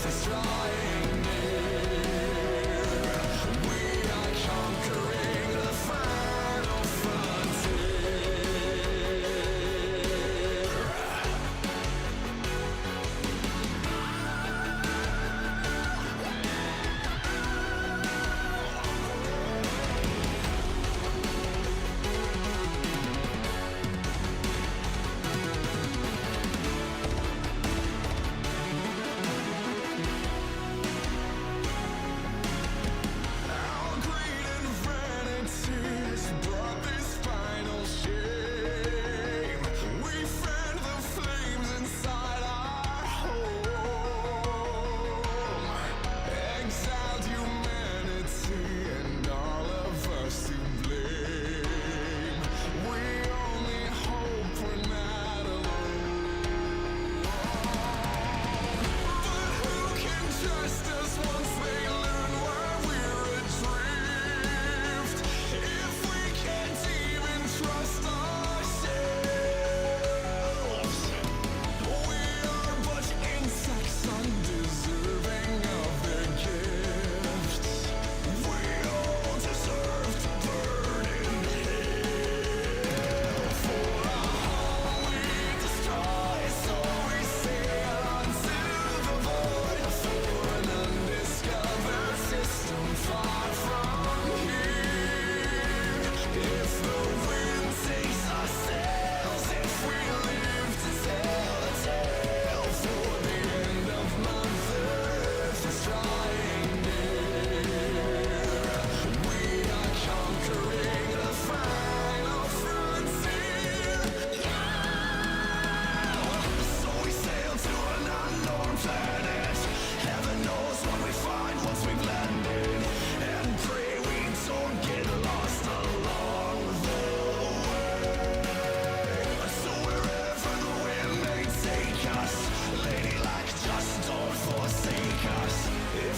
is drawing near. We are conquering the final frontier. If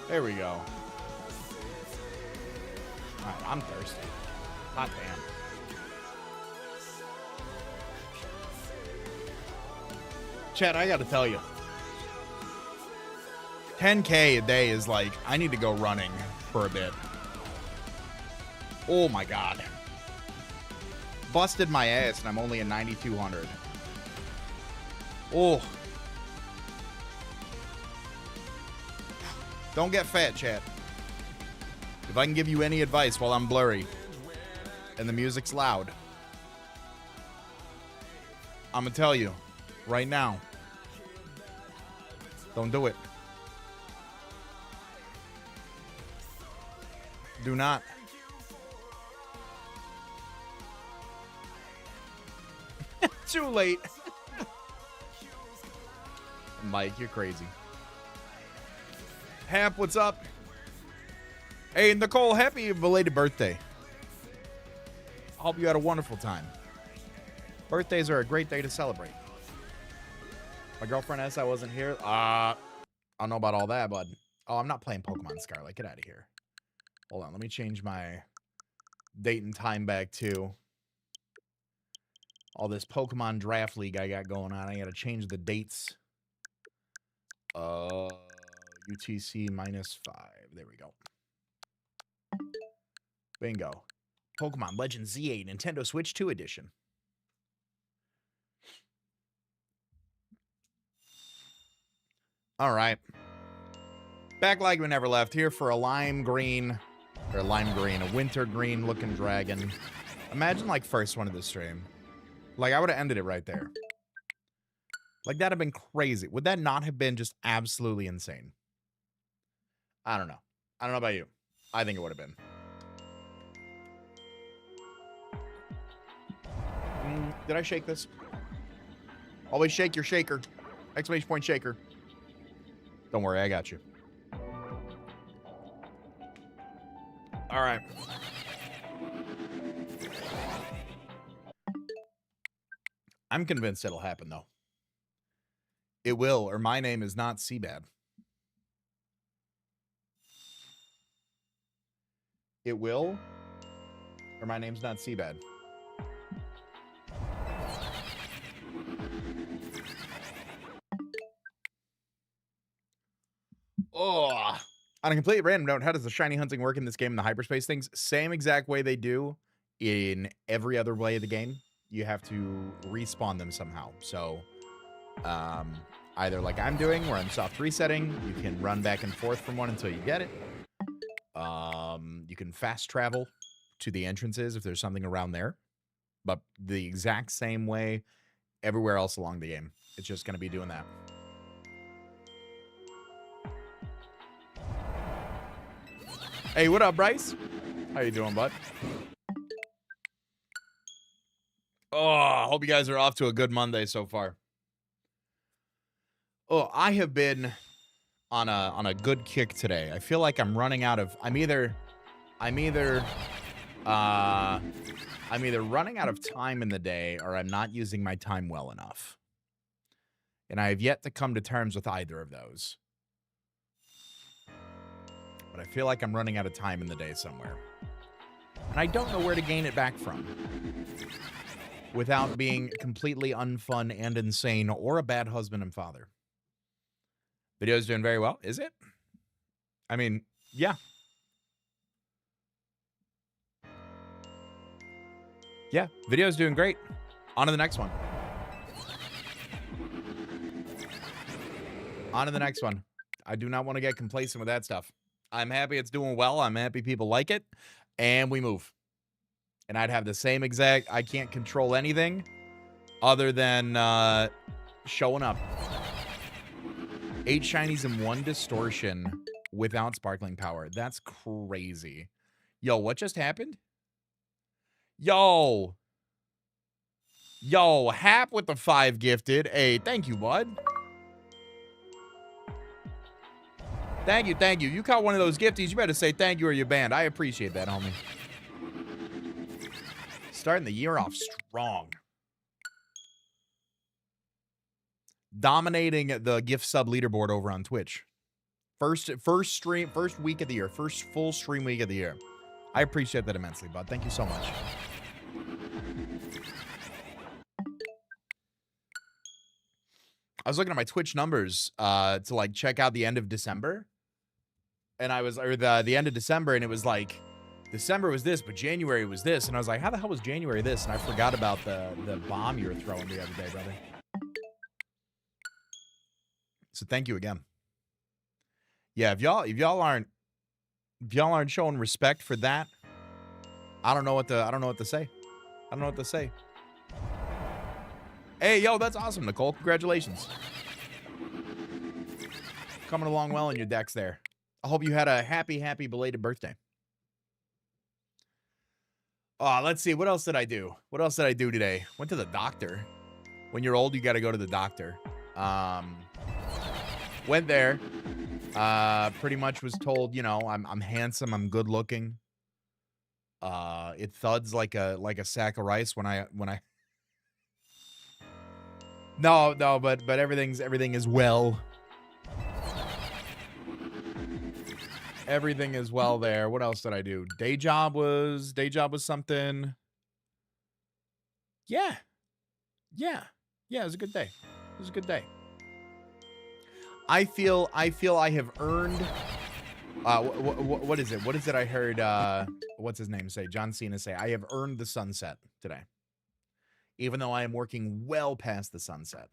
There we go. Alright, I'm thirsty. Hot damn. Chad, I gotta tell you. 10K a day is like, I need to go running for a bit. Oh my god. Busted my ass and I'm only at 9,200. Oh. Don't get fat, chat. If I can give you any advice while I'm blurry and the music's loud, I'm gonna tell you right now, don't do it. Do not. Too late. Mike, you're crazy. Hap, what's up? Hey, Nicole, happy belated birthday. I hope you had a wonderful time. Birthdays are a great day to celebrate. My girlfriend asked I wasn't here. I don't know about all that, bud. Oh, I'm not playing Pokemon Scarlet. Get out of here. Hold on, let me change my date and time back to all this Pokemon Draft League I got going on. I gotta change the dates. UTC -5. There we go. Bingo. Pokemon Legends Z8 Nintendo Switch 2 edition. All right. Back like we never left, here for a lime green, a winter green looking dragon. Imagine like first one of the stream. Like I would have ended it right there. Like that'd have been crazy. Would that not have been just absolutely insane? I don't know. I don't know about you. I think it would have been. Did I shake this? Always shake your shaker. Exclamation point shaker. Don't worry, I got you. All right. I'm convinced it'll happen, though. It will, or my name is not CBAD. It will, or my name's not CBAD. Oh, on a completely random note, how does the shiny hunting work in this game in the hyperspace things? Same exact way they do in every other way of the game. You have to respawn them somehow. So, either like I'm doing, where I'm soft resetting, you can run back and forth from one until you get it. You can fast travel to the entrances if there's something around there. But the exact same way everywhere else along the game. It's just going to be doing that. Hey, what up, Bryce? How you doing, bud? Oh, I hope you guys are off to a good Monday so far. Oh, I have been on a good kick today. I feel like I'm running out of. I'm either running out of time in the day, or I'm not using my time well enough. And I have yet to come to terms with either of those. But I feel like I'm running out of time in the day somewhere. And I don't know where to gain it back from without being completely unfun and insane or a bad husband and father. Video's doing very well, is it? I mean, yeah. Yeah, video's doing great. On to the next one. On to the next one. I do not want to get complacent with that stuff. I'm happy it's doing well. I'm happy people like it. And we move. And I'd have the same exact... I can't control anything other than showing up. 8 shinies and 1 distortion without sparkling power. That's crazy. Yo, what just happened? Yo, Hap with the 5 gifted. Hey, thank you, bud. Thank you. You caught one of those gifties. You better say thank you or you're banned. I appreciate that, homie. Starting the year off strong. Dominating the gift sub leaderboard over on Twitch. First week of the year. First full stream week of the year. I appreciate that immensely, bud. Thank you so much. I was looking at my Twitch numbers to like check out the end of December. And I was, or the end of December, and it was like, December was this, but January was this. And I was like, how the hell was January this? And I forgot about the bomb you were throwing the other day, brother. So thank you again. Yeah, if y'all aren't showing respect for that, I don't know what to say. I don't know what to say. Hey, yo, that's awesome, Nicole. Congratulations. Coming along well in your decks there. I hope you had a happy belated birthday. Let's see. What else did I do? What else did I do today? Went to the doctor. When you're old, you got to go to the doctor. Went there. Pretty much was told, you know, I'm handsome, I'm good looking. It thuds like a sack of rice when I No, but everything is well. Everything is well there. What else did I do? Day job was something. Yeah. It was a good day. It was a good day. I feel I have earned what is it? What is it I heard what's his name say? John Cena say, I have earned the sunset today. Even though I am working well past the sunset.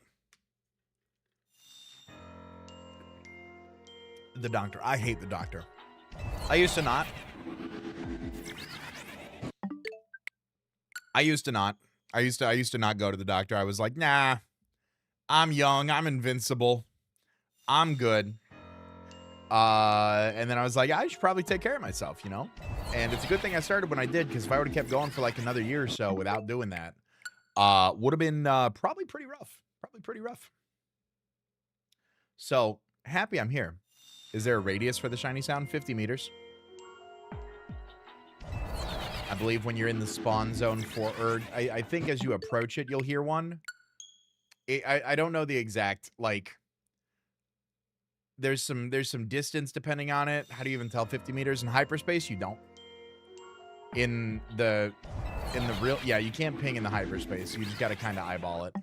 The doctor. I hate the doctor. I used to not. I used to not go to the doctor. I was like, nah, I'm young. I'm invincible. I'm good. And then I was like, I should probably take care of myself, you know? And it's a good thing I started when I did, because if I would have kept going for like another year or so without doing that, would have been probably pretty rough. So happy I'm here. Is there a radius for the shiny sound? 50 meters. I believe when you're in the spawn zone for Erd, I think as you approach it, you'll hear one. I don't know the exact, like, there's some distance depending on it. How do you even tell 50 meters? In hyperspace, you don't. In the real, yeah, you can't ping in the hyperspace. You just got to kind of eyeball it.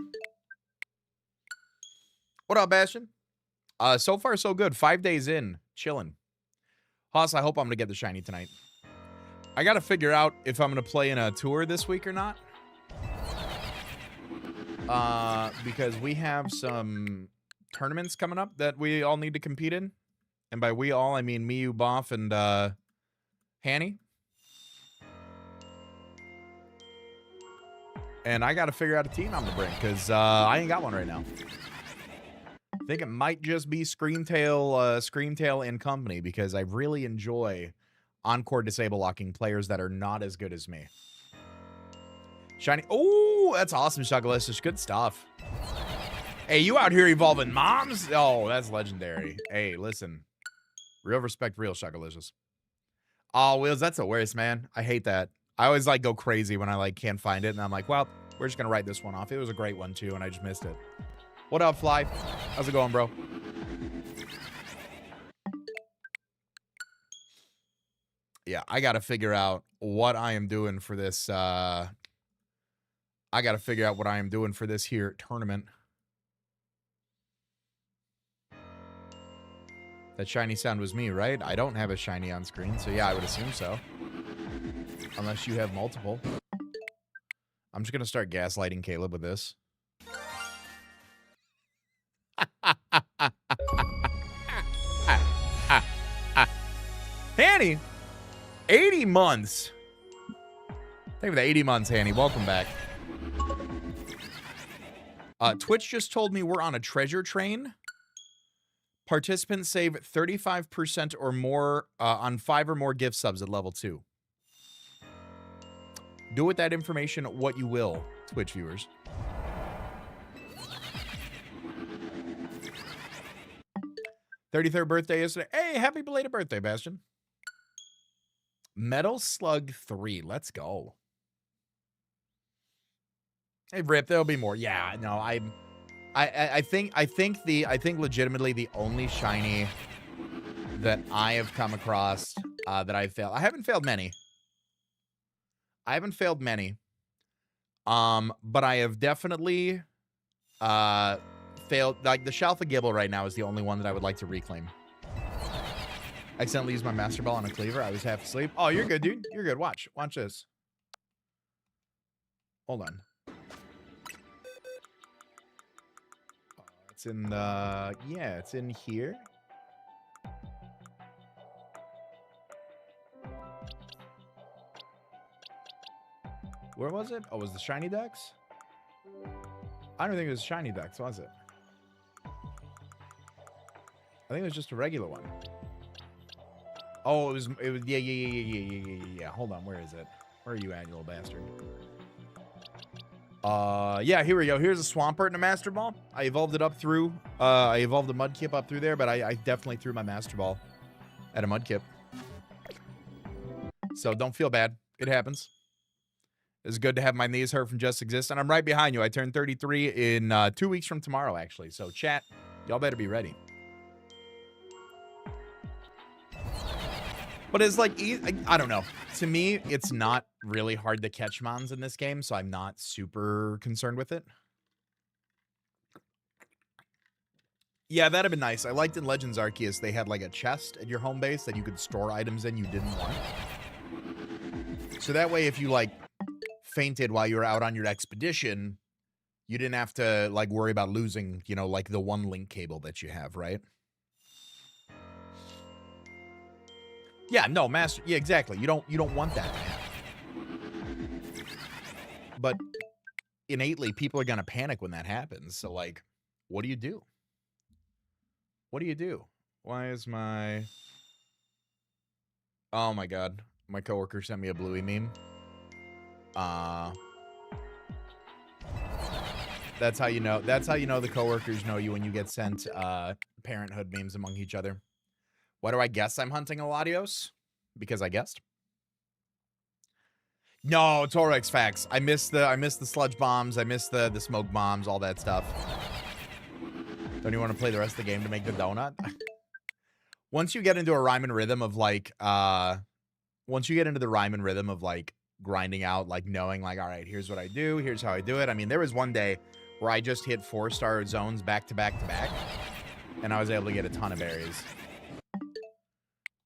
What up, Bastion? So far, so good. 5 days in. Chilling. Haas, I hope I'm going to get the shiny tonight. I got to figure out if I'm going to play in a tour this week or not. Because we have some tournaments coming up that we all need to compete in. And by we all, I mean me, you, Boff, and Hanny. And I got to figure out a team I'm going to bring, because I ain't got one right now. I think it might just be Screamtail and company, because I really enjoy Encore disable locking players that are not as good as me. Shiny. Oh, that's awesome, Shuggleicious. Good stuff. Hey, you out here evolving moms? Oh, that's legendary. Hey, listen. Real respect, real Shuggleicious. Oh, Wheels, that's the worst, man. I hate that. I always, like, go crazy when I, like, can't find it. And I'm like, well, we're just going to write this one off. It was a great one, too, and I just missed it. What up, Fly? How's it going, bro? Yeah, I got to figure out what I am doing for this. I got to figure out what I am doing for this here tournament. That shiny sound was me, right? I don't have a shiny on screen, so yeah, I would assume so. Unless you have multiple. I'm just going to start gaslighting Caleb with this. Hanny, 80 months. Thank you for the 80 months, Hanny. Welcome back. Twitch just told me we're on a treasure train. Participants save 35% or more on 5 or more gift subs at level 2. Do with that information what you will, Twitch viewers. $33rd birthday yesterday. Hey, happy belated birthday, Bastion. Metal Slug 3. Let's go. Hey, Rip, there'll be more. Yeah, no, I think legitimately the only shiny that I have come across that I've failed. I haven't failed many. But I have definitely failed. Like the Shalfa Gibble right now is the only one that I would like to reclaim. I accidentally used my Master Ball on a cleaver. I was half asleep. Oh, you're good, dude. You're good. Watch this. Hold on. It's in the, yeah, it's in here. Where was it? Oh, was the shiny dex? I don't think it was shiny dex, was it? I think it was just a regular one. Oh, it was, yeah. Hold on, where is it? Where are you at, you little bastard? Yeah, here we go. Here's a Swampert and a Master Ball. I evolved it up through, I evolved the Mudkip up through there, but I definitely threw my Master Ball at a Mudkip. So don't feel bad. It happens. It's good to have my knees hurt from just existing. I'm right behind you. I turned 33 in 2 weeks from tomorrow, actually. So chat, y'all better be ready. But it's like, I don't know. To me, it's not really hard to catch mons in this game, so I'm not super concerned with it. Yeah, that'd have been nice. I liked in Legends Arceus, they had like a chest at your home base that you could store items in you didn't want. So that way, if you like fainted while you were out on your expedition, you didn't have to like worry about losing, you know, like the one link cable that you have, right? Yeah, no, Master. Yeah, exactly. You don't want that to happen. But innately, people are gonna panic when that happens. So, like, what do you do? What do you do? Why is my... Oh my god, my coworker sent me a Bluey meme. That's how you know. That's how you know the coworkers know you when you get sent parenthood memes among each other. Why do I guess I'm hunting a Latios? Because I guessed. No, Torex facts. I missed the sludge bombs. I missed the smoke bombs, all that stuff. Don't you want to play the rest of the game to make the donut? Once you get into a rhyme and rhythm of like, once you get into the rhyme and rhythm of like grinding out, like knowing like, all right, here's what I do, here's how I do it. I mean, there was one day where I just hit 4-star zones back to back to back, and I was able to get a ton of berries.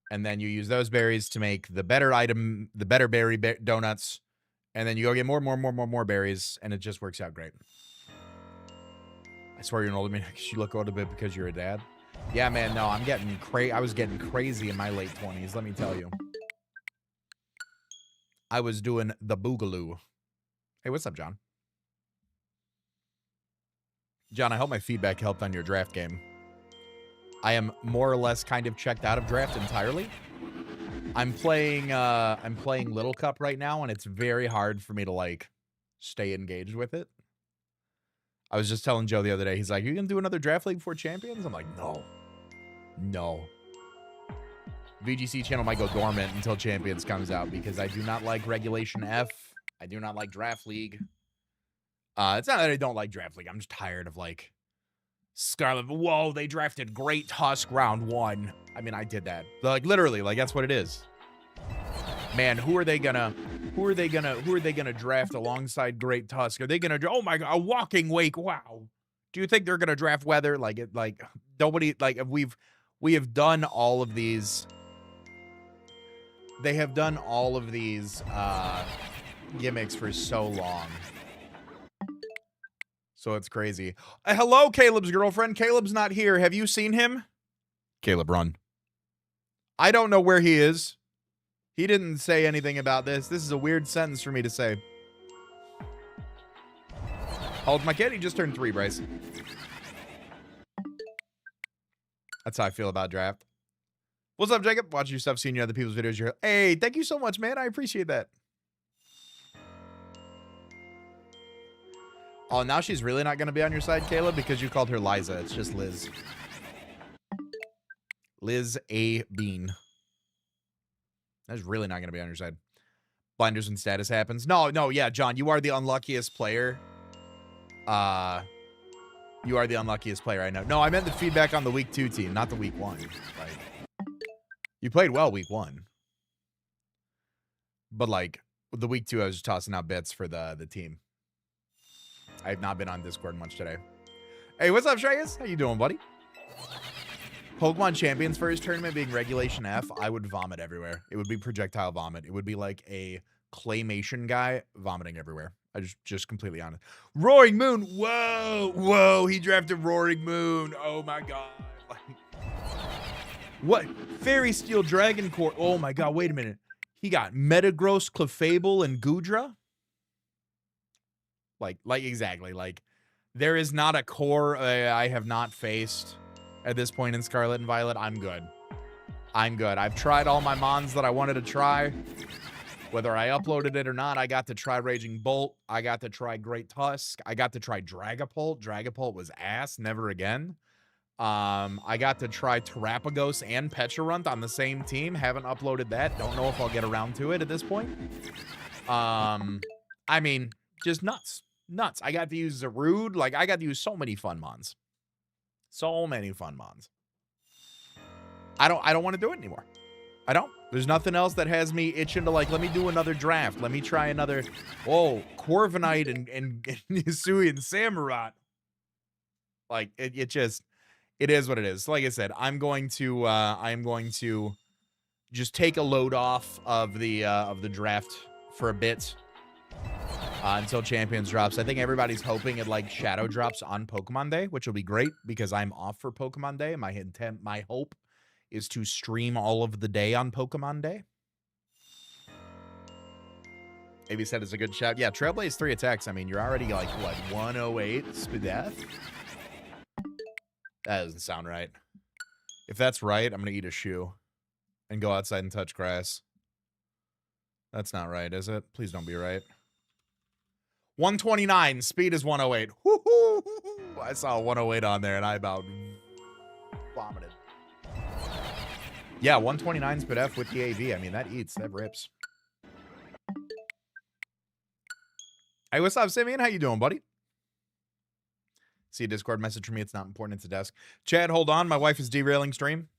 And then you use those berries to make the better item, the better berry donuts. And then you go get more berries, and it just works out great. I swear you're an older man because you look older bit because you're a dad. Yeah, man, no, I'm getting I was getting crazy in my late 20s, let me tell you. I was doing the boogaloo. Hey, what's up, John? John, I hope my feedback helped on your draft game. I am more or less kind of checked out of draft entirely. I'm playing Little Cup right now, and it's very hard for me to like stay engaged with it. I was just telling Joe the other day, he's like, "You gonna do another draft league before Champions?" I'm like, no. VGC channel might go dormant until Champions comes out because I do not like Regulation F. I do not like Draft League. It's not that I don't like Draft League. I'm just tired of like Scarlet. Whoa, they drafted Great Tusk round 1. I mean, I did that. Like literally, like that's what it is. Man, who are they gonna draft alongside Great Tusk? Are they gonna? Oh my god, a Walking Wake! Wow. Do you think they're gonna draft Weather? Like it? Like nobody? Like we have done all of these. They have done all of these gimmicks for so long. So it's crazy. Hello, Caleb's girlfriend. Caleb's not here. Have you seen him? Caleb, run. I don't know where he is. He didn't say anything about this. This is a weird sentence for me to say. How old's my kid? He just turned 3, Bryce. That's how I feel about draft. What's up, Jacob? Watching your stuff, seeing your other people's videos. Hey, thank you so much, man. I appreciate that. Oh, now she's really not going to be on your side, Caleb, because you called her Liza. It's just Liz. Liz A. Bean. That's really not going to be on your side. Blinders when status happens. No, yeah, John, you are the unluckiest player. You are the unluckiest player I know. No, I meant the feedback on the week 2 team, not the week 1. Like, You played well week 1. But, like, the week 2, I was just tossing out bits for the team. I have not been on Discord much today. Hey, what's up, Shreyas? How you doing, buddy? Pokemon Champions first tournament being Regulation F, I would vomit everywhere. It would be projectile vomit. It would be like a claymation guy vomiting everywhere. I just completely honest. Roaring Moon. Whoa, whoa. He drafted Roaring Moon. Oh my god. What? Fairy Steel Dragon Core. Oh my god. Wait a minute. He got Metagross, Clefable, and Goodra. Like exactly. Like, there is not a core I have not faced at this point in Scarlet and Violet. I'm good. I'm good. I've tried all my mons that I wanted to try. Whether I uploaded it or not, I got to try Raging Bolt. I got to try Great Tusk. I got to try Dragapult. Dragapult was ass. Never again. I got to try Terrapagos and Pecharunt on the same team. Haven't uploaded that. Don't know if I'll get around to it at this point. I mean, just nuts. Nuts. I got to use Zarude. Like, I got to use so many fun mons. So many fun mons. I don't want to do it anymore. I don't. There's nothing else that has me itching to, like, let me do another draft. Let me try another. Oh, Corviknight and Nisui and Samurott. Like, it is what it is. Like I said, I'm going to just take a load off of the draft for a bit until Champions drops. I think everybody's hoping it like shadow drops on Pokemon Day, which will be great because I'm off for Pokemon Day. My hope is to stream all of the day on Pokemon Day. Maybe said it's a good shout. Yeah, Trailblaze 3 attacks. I mean, you're already like, what, 108 SPDF? That doesn't sound right. If that's right, I'm going to eat a shoe and go outside and touch grass. That's not right, is it? Please don't be right. 129. Speed is 108. Woo-hoo! I saw 108 on there, and I about vomited. Yeah, 129 Speed F with the AV. I mean, that eats. That rips. Hey, what's up, Simeon? How you doing, buddy? See a Discord message from me. It's not important. It's a desk. Chad, hold on. My wife is derailing stream.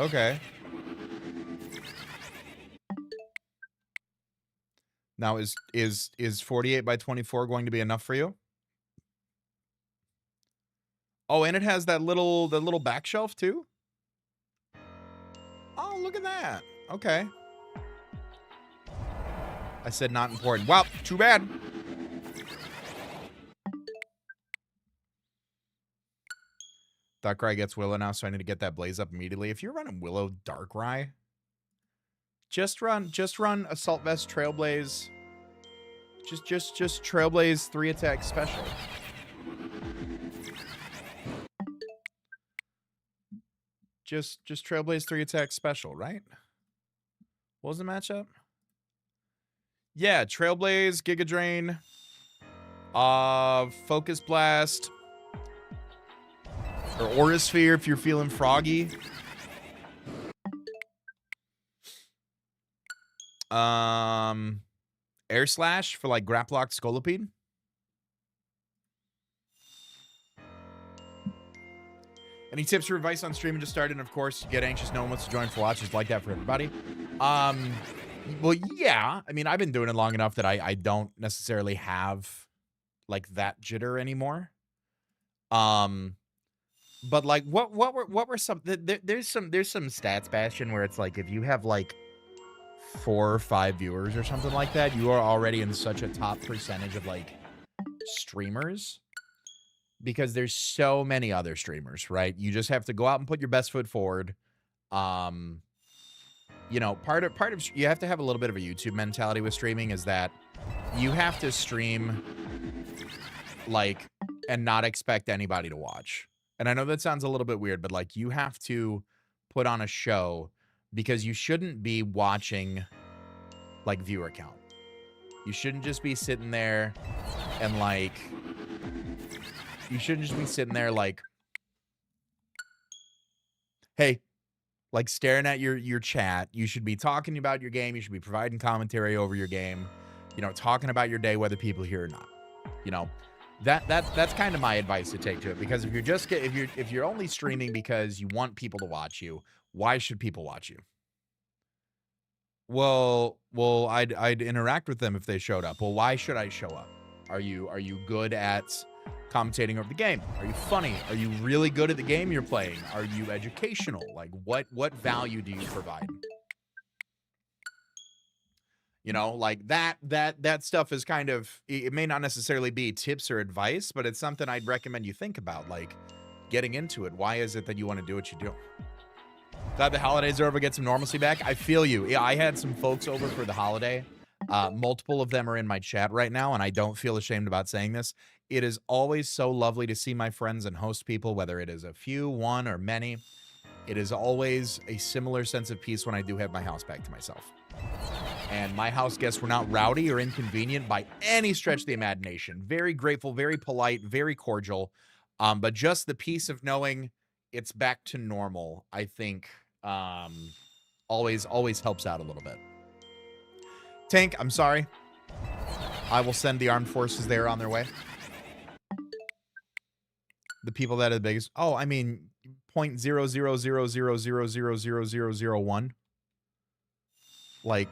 Okay. Now, is 48 by 24 going to be enough for you? Oh, and it has that little back shelf too? Oh, look at that. Okay. I said not important. Well, too bad. Darkrai gets Willow now, so I need to get that Blaze up immediately. If you're running Willow Darkrai, just run Assault Vest Trailblaze. Just Trailblaze 3 attack special. Just Trailblaze 3 attack special, right? What was the matchup? Yeah, Trailblaze, Giga Drain, Focus Blast, or Aura Sphere if you're feeling froggy. Air Slash for like Graplock Scolipede. Any tips or advice on streaming just started? And of course, you get anxious, no one wants to join for watches like that for everybody. Well, yeah. I mean, I've been doing it long enough that I don't necessarily have like that jitter anymore. But like, what were some? There's some stats, Bastion, where it's like if you have like 4 or 5 viewers or something like that, you are already in such a top percentage of like streamers. Because there's so many other streamers, right? You just have to go out and put your best foot forward. You know, part of you have to have a little bit of a YouTube mentality with streaming is that you have to stream like and not expect anybody to watch. And I know that sounds a little bit weird, but like you have to put on a show because you shouldn't be watching like viewer count. You shouldn't just be sitting there and like you shouldn't just be sitting there like, hey, like staring at your chat. You should be talking about your game. You should be providing commentary over your game. You know, talking about your day, whether people hear or not. You know, that's kind of my advice to take to it. Because if you're only streaming because you want people to watch you, why should people watch you? Well, I'd interact with them if they showed up. Well, why should I show up? Are you good at commentating over the game? Are you funny? Are you really good at the game you're playing? Are you educational? Like what value do you provide? You know, like that stuff is kind of, it may not necessarily be tips or advice, but it's something I'd recommend you think about, like getting into it. Why is it that you want to do what you do? Glad the holidays are over, get some normalcy back. I feel you. Yeah, I had some folks over for the holiday. Multiple of them are in my chat right now, and I don't feel ashamed about saying this. It is always so lovely to see my friends and host people, whether it is a few, one, or many. It is always a similar sense of peace when I do have my house back to myself. And my house guests were not rowdy or inconvenient by any stretch of the imagination. Very grateful, very polite, very cordial. But just the peace of knowing it's back to normal, I think, always helps out a little bit. Tank, I'm sorry. I will send the armed forces there on their way. The people that are the biggest. Oh, I mean, 0.00000000001. Like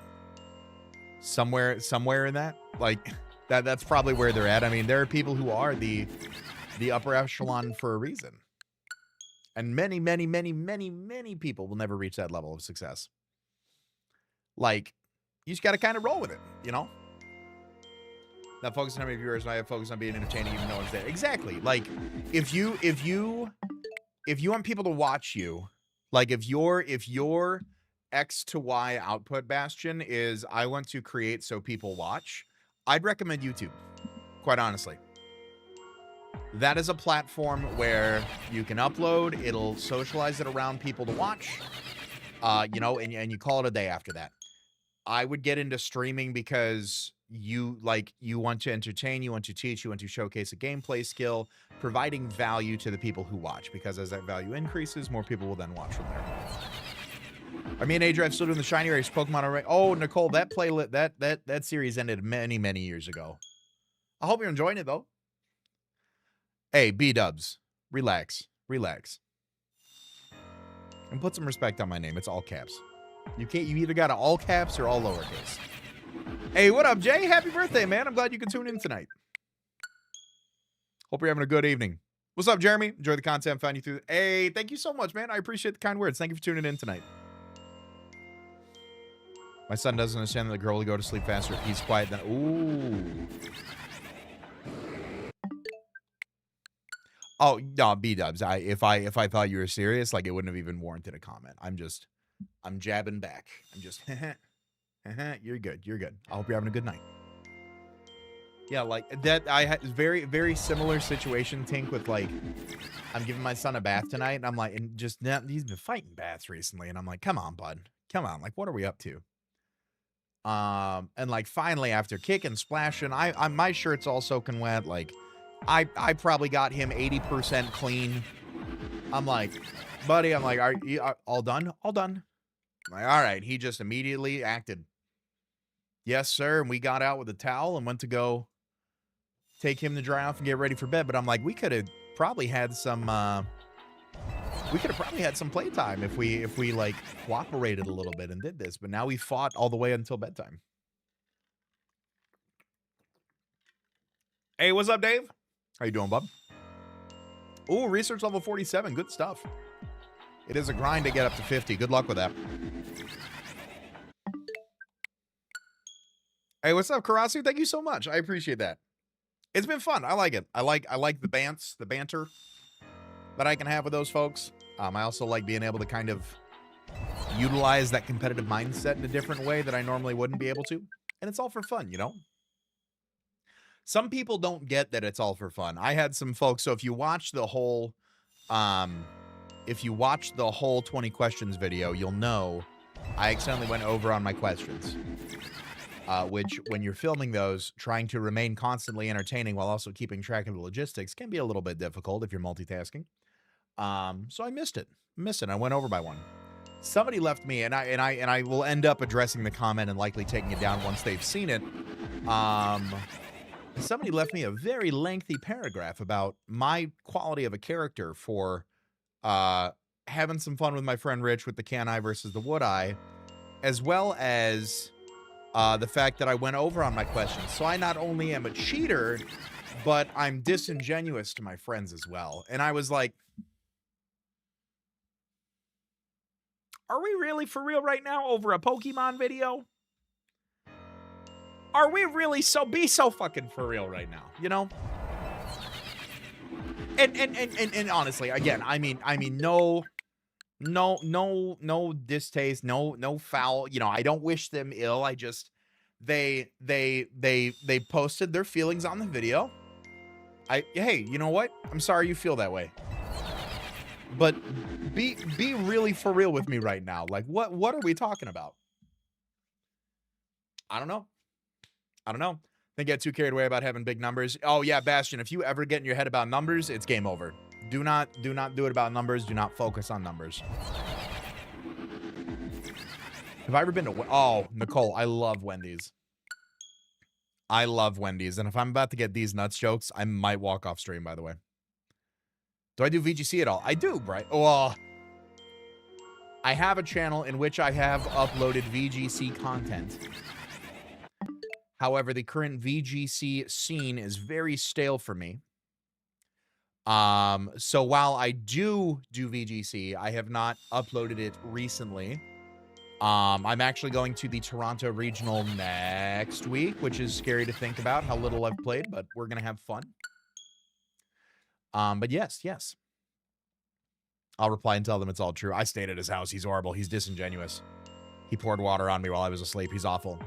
somewhere in that. Like that's probably where they're at. I mean, there are people who are the upper echelon for a reason. And many people will never reach that level of success. Like, you just got to kind of roll with it, you know? Not focus on how many viewers, and I have focused on being entertaining even though no one's there. Exactly. Like, if you want people to watch you, like if your X to Y output bastion is I want to create so people watch, I'd recommend YouTube, quite honestly. That is a platform where you can upload, it'll socialize it around people to watch, you know, and you call it a day after that. I would get into streaming because you want to entertain, you want to teach, you want to showcase a gameplay skill, providing value to the people who watch, because as that value increases, more people will then watch from there. I mean, Adrian, I've still doing the shiny race Pokemon already. Oh, Nicole, that playlet, that series ended many years ago. I hope you're enjoying it though. Hey, B-dubs, relax. And put some respect on my name. It's all caps. You either got an all caps or all lowercase. Hey, what up, Jay? Happy birthday, man. I'm glad you can tune in tonight. Hope you're having a good evening. What's up, Jeremy? Enjoy the content. Found you through. Hey, thank you so much, man. I appreciate the kind words. Thank you for tuning in tonight. My son doesn't understand that the girl will go to sleep faster if he's quiet. Then, ooh. Oh, no, B-dubs. If I thought you were serious, like, it wouldn't have even warranted a comment. I'm jabbing back. I'm just, you're good. I hope you're having a good night. Yeah, like, that, I had very similar situation, Tink, with, like, I'm giving my son a bath tonight, and I'm like, and just, he's been fighting baths recently, and I'm like, come on, bud. Come on, like, what are we up to? And, like, finally, after kicking, splashing, my shirt's all soaking wet, like, I probably got him 80% clean. I'm like, buddy, are you all done? All done. I'm like, all right. He just immediately acted. Yes, sir. And we got out with a towel and went to go take him to dry off and get ready for bed. But I'm like, we could have probably had some playtime if we like cooperated a little bit and did this. But now we fought all the way until bedtime. Hey, what's up, Dave? How you doing, bub? Ooh, research level 47. Good stuff. It is a grind to get up to 50. Good luck with that. Hey, what's up, Karasu? Thank you so much. I appreciate that. It's been fun. I like it. I like the banter that I can have with those folks. I also like being able to kind of utilize that competitive mindset in a different way that I normally wouldn't be able to. And it's all for fun, you know? Some people don't get that it's all for fun. I had some folks, so if you watch the whole 20 questions video, you'll know I accidentally went over on my questions. Which, when you're filming those, trying to remain constantly entertaining while also keeping track of the logistics can be a little bit difficult if you're multitasking. So I missed it. I went over by one. Somebody left me, and I will end up addressing the comment and likely taking it down once they've seen it. Somebody left me a very lengthy paragraph about my quality of a character for having some fun with my friend Rich with the can eye versus the wood eye, as well as the fact that I went over on my questions. So I not only am a cheater, but I'm disingenuous to my friends as well. And I was like, are we really for real right now over a Pokemon video? Are we really be so fucking for real right now, you know? And honestly, again, I mean no distaste, no foul, you know, I don't wish them ill. I just they posted their feelings on the video. Hey, you know what? I'm sorry you feel that way. But be really for real with me right now. Like, what are we talking about? I don't know. They get too carried away about having big numbers. Oh yeah, Bastion, if you ever get in your head about numbers, it's game over. Do not do it about numbers. Do not focus on numbers. Have I ever been to... Oh, Nicole, I love Wendy's. I love Wendy's. And if I'm about to get these nuts jokes, I might walk off stream, by the way. Do I do VGC at all? I do, right? Oh, I have a channel in which I have uploaded VGC content. However, the current VGC scene is very stale for me. So while I do VGC, I have not uploaded it recently. I'm actually going to the Toronto Regional next week, which is scary to think about how little I've played, but we're going to have fun. But yes. I'll reply and tell them it's all true. I stayed at his house. He's horrible. He's disingenuous. He poured water on me while I was asleep. He's awful.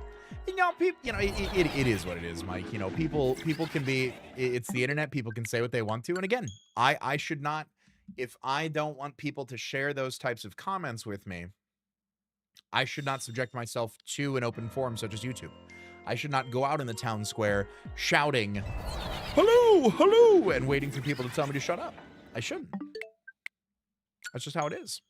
You know, people, you know, it is what it is, Mike. You know, people can be, it's the internet. People can say what they want to. And again, I should not, if I don't want people to share those types of comments with me, I should not subject myself to an open forum such as YouTube. I should not go out in the town square shouting, hello, hello, and waiting for people to tell me to shut up. I shouldn't. That's just how it is.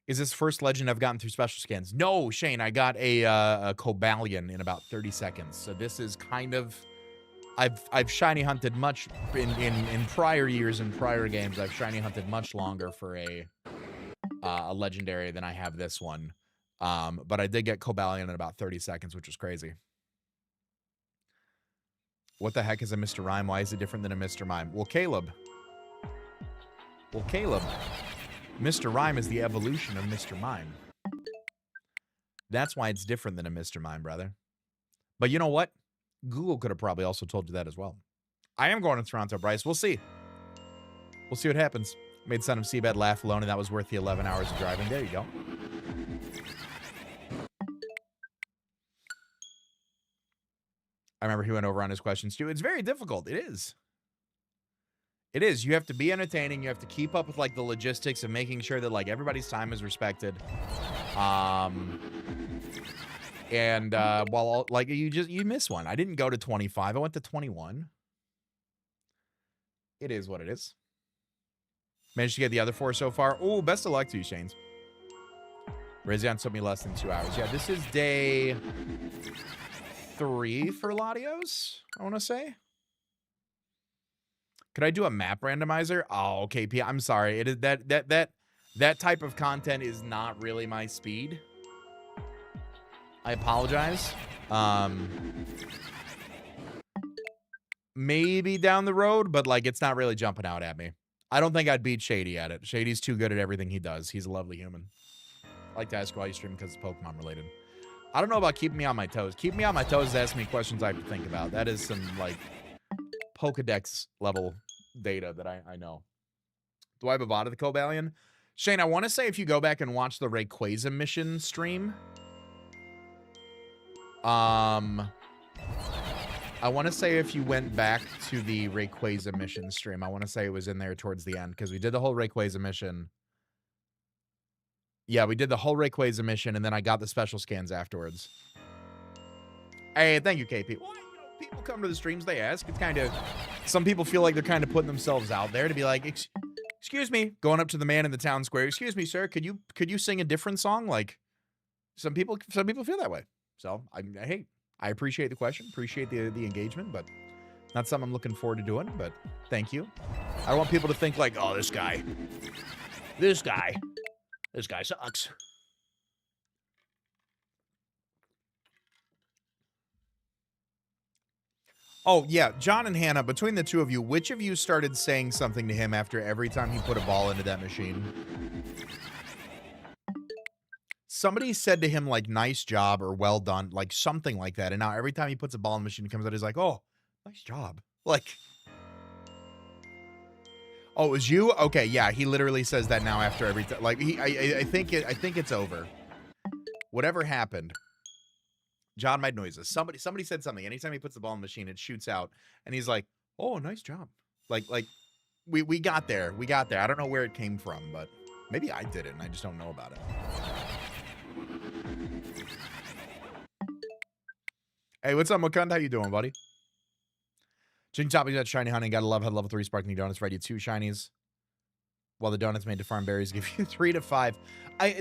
Is this first legend I've gotten through special scans? No, Shane, I got a Cobalion in about 30 seconds. So this is kind of, I've shiny hunted much in prior years and prior games. I've shiny hunted much longer for a legendary than I have this one. But I did get Cobalion in about 30 seconds, which was crazy. What the heck is a Mr. Rhyme? Why is it different than a Mr. Mime? Well, Caleb, Mr. Rhyme is the evolution of Mr. Mime. That's why it's different than a Mr. Mime, brother. But you know what? Google could have probably also told you that as well. I am going to Toronto, Bryce. We'll see. We'll see what happens. Made son of CBAD laugh alone, and that was worth the 11 hours of driving. There you go. I remember he went over on his questions, too. It's very difficult. It is. It is. You have to be entertaining. You have to keep up with, like, the logistics of making sure that, like, everybody's time is respected. And while, like, you miss one. I didn't go to 25. I went to 21. It is what it is. Managed to get the other 4 so far. Oh, best of luck to you, Shanes. Razion took me less than 2 hours. Yeah, this is day 3 for Latios, I want to say. Could I do a map randomizer? Oh, KP, I'm sorry. It is that type of content is not really my speed. I apologize. Maybe down the road, but like it's not really jumping out at me. I don't think I'd beat Shady at it. Shady's too good at everything he does. He's a lovely human. I like to ask why you stream because it's Pokemon related. I don't know about keeping me on my toes. Keep me on my toes is asking me questions I have to think about. That is some like Pokedex level data that I know. Do I have a bot of the Cobalion? Shane, I want to say if you go back and watch the Rayquaza mission stream, I want to say if you went back to the Rayquaza mission stream, I want to say it was in there towards the end because we did the whole Rayquaza mission. Yeah, we did the whole Rayquaza mission, and then I got the special scans afterwards. Hey, thank you, KP. Well, you know, people come to the streams, they ask. It's kind of... Some people feel like they're kind of putting themselves out there to be like, Excuse me, going up to the man in the town square. Excuse me, sir. Could you sing a different song? Like some people feel that way. So hey, I appreciate the question, appreciate the engagement, but not something I'm looking forward to doing. But thank you. I don't want people to think like, oh, this guy sucks. Oh, yeah, John and Hannah, between the two of you, which of you started saying something to him after every time he put a ball into that machine? Somebody said to him, like, nice job or well done, like something like that. And now every time he puts a ball in the machine, he comes out, he's like, oh, nice job. Like, oh, it was you? Okay, yeah, he literally says that now after every time. Like, I think it's over. Whatever happened. John made noises. Somebody said something. Anytime he puts the ball in the machine, it shoots out. And he's like, oh, nice job. Like we got there. We got there. I don't know where it came from, but maybe I did it and I just don't know about it. Hey, what's up, Mukund? How you doing, buddy? Chicken toppings at Shiny Honey. Gotta love how level 3 sparkling donuts ready 2 shinies. While the donuts made to farm berries give you 3 to 5.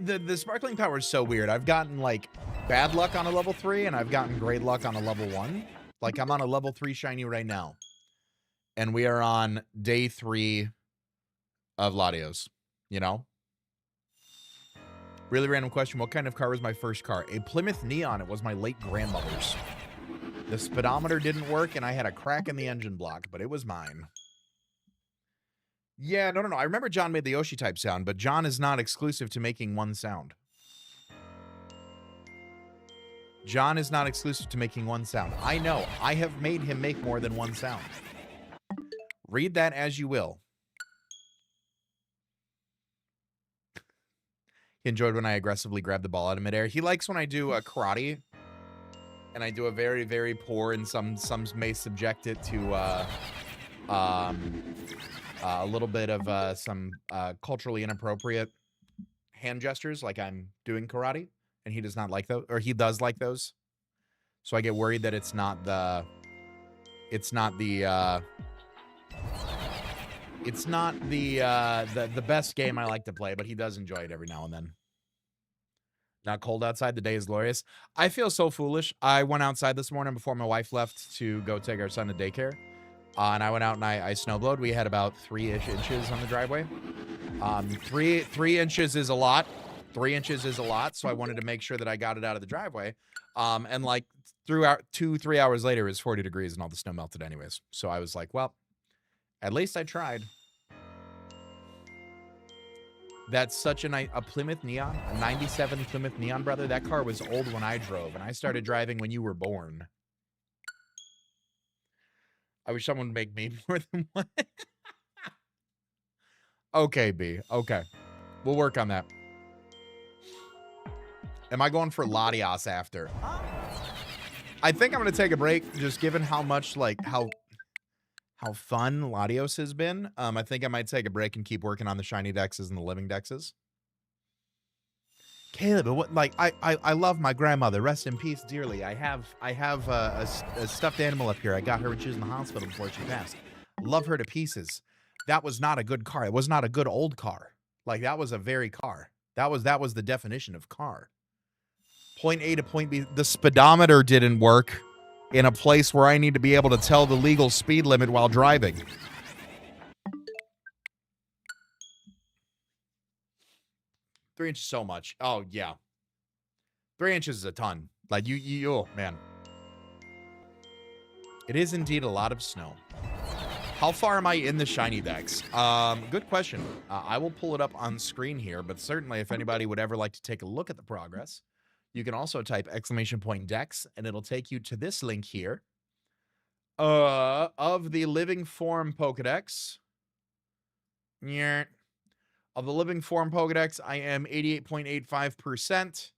The sparkling power is so weird. I've gotten like bad luck on a level 3 and I've gotten great luck on a level 1. Like I'm on a level 3 shiny right now. And we are on day 3 of Latios, you know? Really random question. What kind of car was my first car? A Plymouth Neon. It was my late grandmother's. The speedometer didn't work and I had a crack in the engine block, but it was mine. Yeah, no. I remember John made the Yoshi type sound, but John is not exclusive to making one sound. John is not exclusive to making one sound. I know. I have made him make more than one sound. Read that as you will. He enjoyed when I aggressively grabbed the ball out of midair. He likes when I do a karate, and I do a very, very poor, and some may subject it to a little bit of some culturally inappropriate hand gestures, like I'm doing karate, and he does not like those, or he does like those. So I get worried that it's not the best game I like to play, but he does enjoy it every now and then. Not cold outside. The day is glorious. I feel so foolish. I went outside this morning before my wife left to go take our son to daycare. And I went out and I snowblowed. We had about 3-ish inches on the driveway. 3 inches is a lot. 3 inches is a lot. So I wanted to make sure that I got it out of the driveway. And like 2-3 hours later, it was 40 degrees and all the snow melted anyways. So I was like, well, at least I tried. That's such a Plymouth Neon, a 97 Plymouth Neon, brother. That car was old when I drove, and I started driving when you were born. I wish someone would make me more than one. Okay, B. Okay. We'll work on that. Am I going for Latios after? I think I'm going to take a break, just given how much, like, how fun Latios has been. I think I might take a break and keep working on the shiny dexes and the living dexes. Caleb, what, like, I love my grandmother. Rest in peace dearly. I have a stuffed animal up here. I got her when she was in the hospital before she passed. Love her to pieces. That was not a good car. It was not a good old car. Like, that was a very car. That was the definition of car. Point A to point B. The speedometer didn't work in a place where I need to be able to tell the legal speed limit while driving. Three inches so much. Oh, yeah. 3 inches is a ton. Like, oh, man. It is indeed a lot of snow. How far am I in the shiny dex? Good question. I will pull it up on screen here, but certainly if anybody would ever like to take a look at the progress, you can also type !dex, and it'll take you to this link here. Of the Living Form Pokedex. Yeah. Of the Living Form Pokedex, I am 88.85%.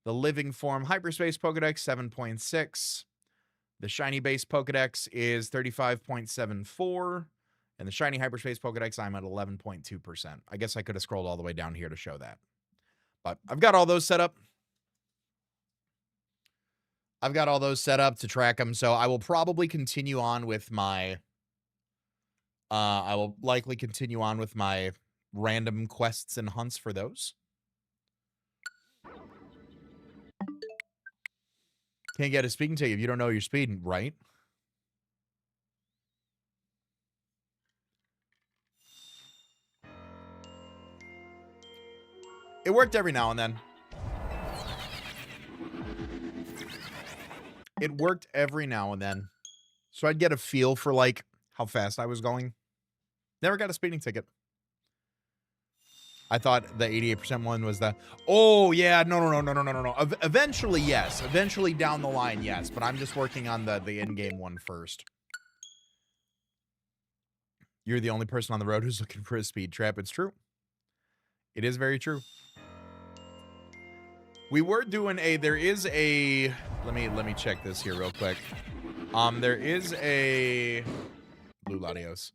The Living Form Hyperspace Pokedex, 7.6. The Shiny Base Pokedex is 35.74. And the Shiny Hyperspace Pokedex, I'm at 11.2%. I guess I could have scrolled all the way down here to show that. But I've got all those set up. To track them, so I will probably continue on with my I will likely continue on with my random quests and hunts for those. Can't get a speeding ticket if you don't know you're speeding, right? It worked every now and then. It worked every now and then. So I'd get a feel for, like, how fast I was going. Never got a speeding ticket. I thought the 88% one was the, oh, yeah, no. Eventually, yes. Eventually down the line, yes. But I'm just working on the in-game one first. You're the only person on the road who's looking for a speed trap. It's true. It is very true. We were doing there is a, let me check this here real quick. There is a, Blue Latios.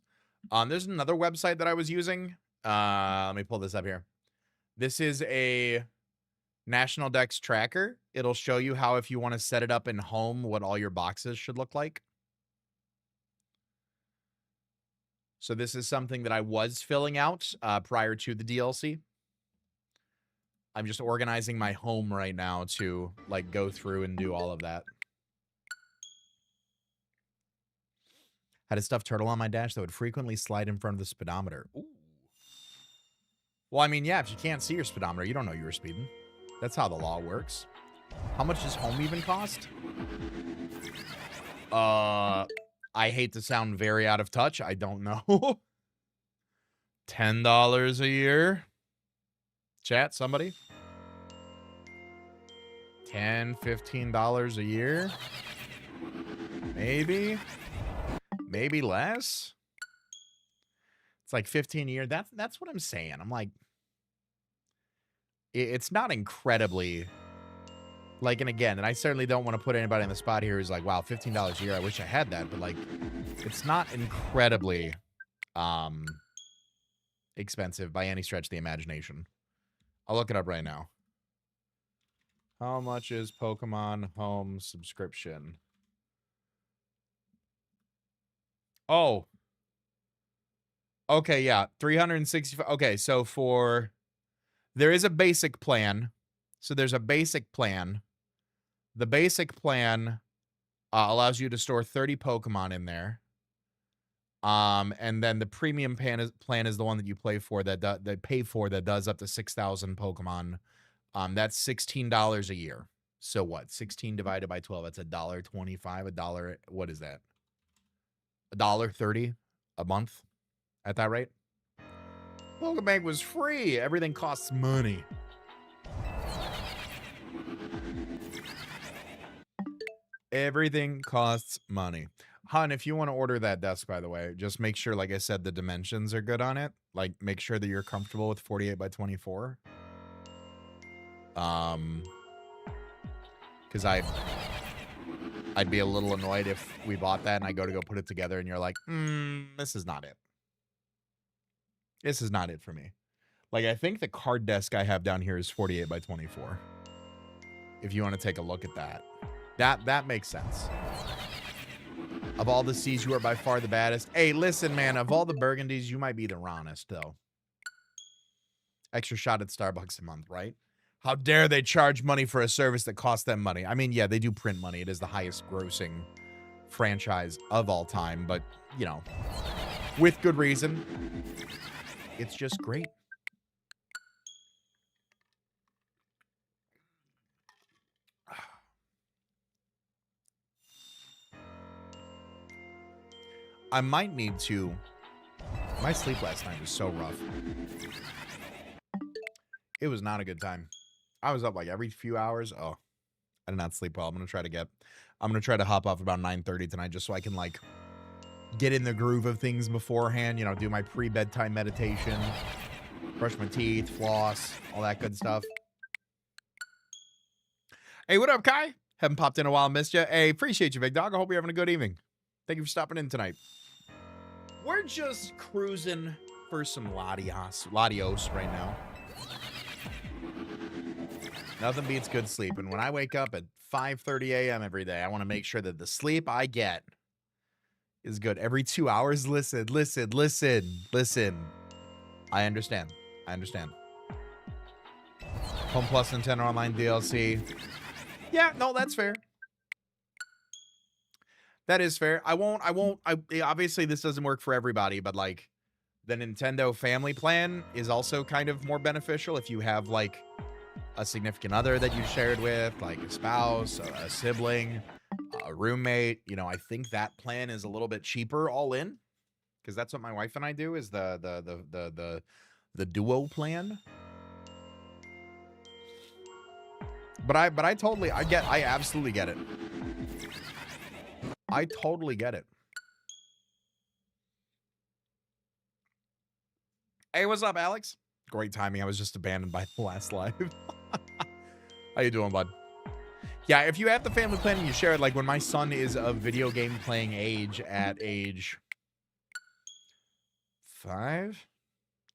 There's another website that I was using. Let me pull this up here. This is a National Dex tracker. It'll show you how, if you want to set it up in home, what all your boxes should look like. So this is something that I was filling out prior to the DLC. I'm just organizing my home right now to, like, go through and do all of that. Had a stuffed turtle on my dash that would frequently slide in front of the speedometer. Ooh. Well, I mean, yeah, if you can't see your speedometer, you don't know you were speeding. That's how the law works. How much does home even cost? I hate to sound very out of touch. I don't know. $10 a year? Chat, somebody? $10, $15 a year? Maybe? Maybe less? It's like 15 a year. That's what I'm saying. I'm like, it's not incredibly, like, and again, and I certainly don't want to put anybody on the spot here who's like, wow, $15 a year, I wish I had that, but, like, it's not incredibly expensive by any stretch of the imagination. I'll look it up right now. How much is Pokemon Home subscription? Oh. Okay, yeah. 365. Okay, so there is a basic plan. So there's a basic plan. The basic plan allows you to store 30 Pokemon in there. And then the premium plan is the one that you pay for that does up to 6,000 Pokemon. That's $16 a year. So what? 16 divided by 12. That's $1.25. $1. What is that? $1.30 a month at that rate. Pokebank was free. Everything costs money. Everything costs money. Hun, if you want to order that desk, by the way, just make sure, like I said, the dimensions are good on it. Like, make sure that you're comfortable with 48 by 24. Because I'd be a little annoyed if we bought that and I go to put it together and you're like, this is not it. This is not it for me. Like, I think the card desk I have down here is 48 by 24. If you want to take a look at that. That makes sense. Of all the C's, you are by far the baddest. Hey, listen, man. Of all the Burgundies, you might be the ronest, though. Extra shot at Starbucks a month, right? How dare they charge money for a service that costs them money? I mean, yeah, they do print money. It is the highest grossing franchise of all time. But, you know, with good reason. It's just great. I might need to. My sleep last night was so rough. It was not a good time. I was up like every few hours. Oh, I did not sleep well. I'm going to try to hop off about 9:30 tonight just so I can, like, get in the groove of things beforehand. You know, do my pre-bedtime meditation, brush my teeth, floss, all that good stuff. Hey, what up, Kai? Haven't popped in a while, missed you. Hey, appreciate you, big dog. I hope you're having a good evening. Thank you for stopping in tonight. We're just cruising for some Latios right now. Nothing beats good sleep. And when I wake up at 5:30 a.m. every day, I want to make sure that the sleep I get is good. Every 2 hours, listen. I understand. Home Plus Nintendo Online DLC. Yeah, no, that's fair. That is fair. Obviously this doesn't work for everybody, but like the Nintendo family plan is also kind of more beneficial if you have like a significant other that you shared with, like a spouse, a sibling, a roommate. You know, I think that plan is a little bit cheaper all in, because that's what my wife and I do, is the duo plan. But I absolutely get it. I totally get it. Hey, what's up, Alex? Great timing. I was just abandoned by the last live. How you doing, bud? Yeah, if you have the family plan and you share it, like when my son is of video game playing age at age 5.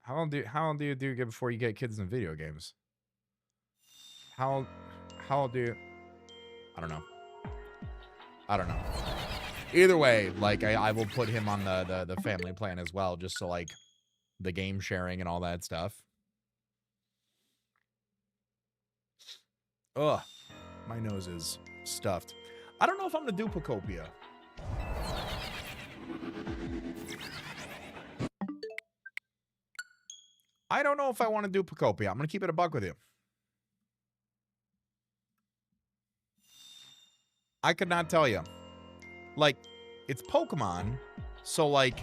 How old do you get before you get kids in video games? How old do you? I don't know. Either way, like I will put him on the family plan as well, just so like the game sharing and all that stuff. Ugh, my nose is stuffed. I don't know if I'm gonna do Pocopia. I don't know if I want to do Pocopia. I'm gonna keep it a buck with you. I could not tell you. Like, it's Pokemon, so like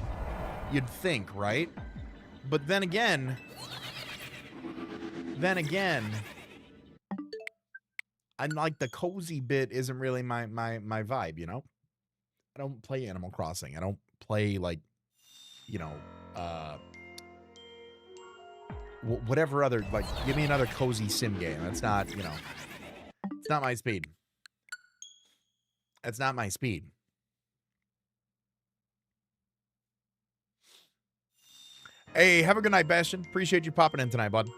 you'd think, right? But then again, I'm like, the cozy bit isn't really my vibe, you know? I don't play Animal Crossing. I don't play like, you know, whatever other, like, give me another cozy sim game. That's not, you know, it's not my speed. That's not my speed. Hey, have a good night, Bastion. Appreciate you popping in tonight, bud.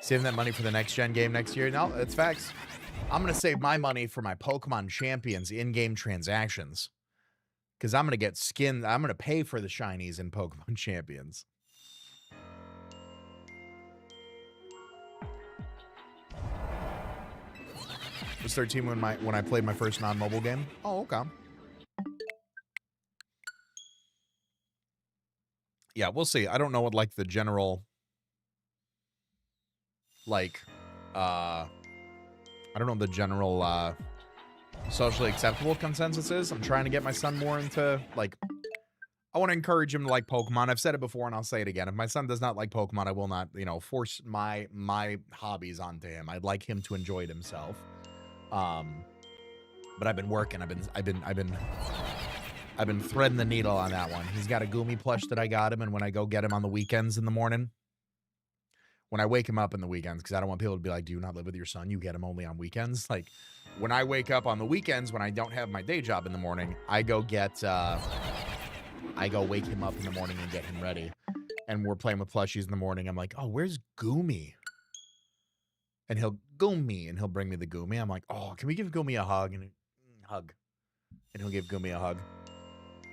Saving that money for the next gen game next year. No, that's facts. I'm going to save my money for my Pokemon Champions in-game transactions. Because I'm going to get skin. I'm going to pay for the shinies in Pokemon Champions. I was 13 when I played my first non-mobile game. Oh, okay. Yeah, we'll see. I don't know what like the general like I don't know what the general socially acceptable consensus is. I'm trying to get my son more into like, I want to encourage him to like Pokemon. I've said it before and I'll say it again. If my son does not like Pokemon, I will not, you know, force my hobbies onto him. I'd like him to enjoy it himself. But I've been working. I've been threading the needle on that one. He's got a Goomy plush that I got him, and when I go get him on the weekends in the morning, when I wake him up in the weekends, because I don't want people to be like, do you not live with your son? You get him only on weekends. Like, when I wake up on the weekends, when I don't have my day job in the morning, I go wake him up in the morning and get him ready. And we're playing with plushies in the morning. I'm like, oh, where's Goomy? And he'll Goomy, and he'll bring me the Goomy. I'm like, oh, can we give Goomy a hug? And he'll give Goomy a hug.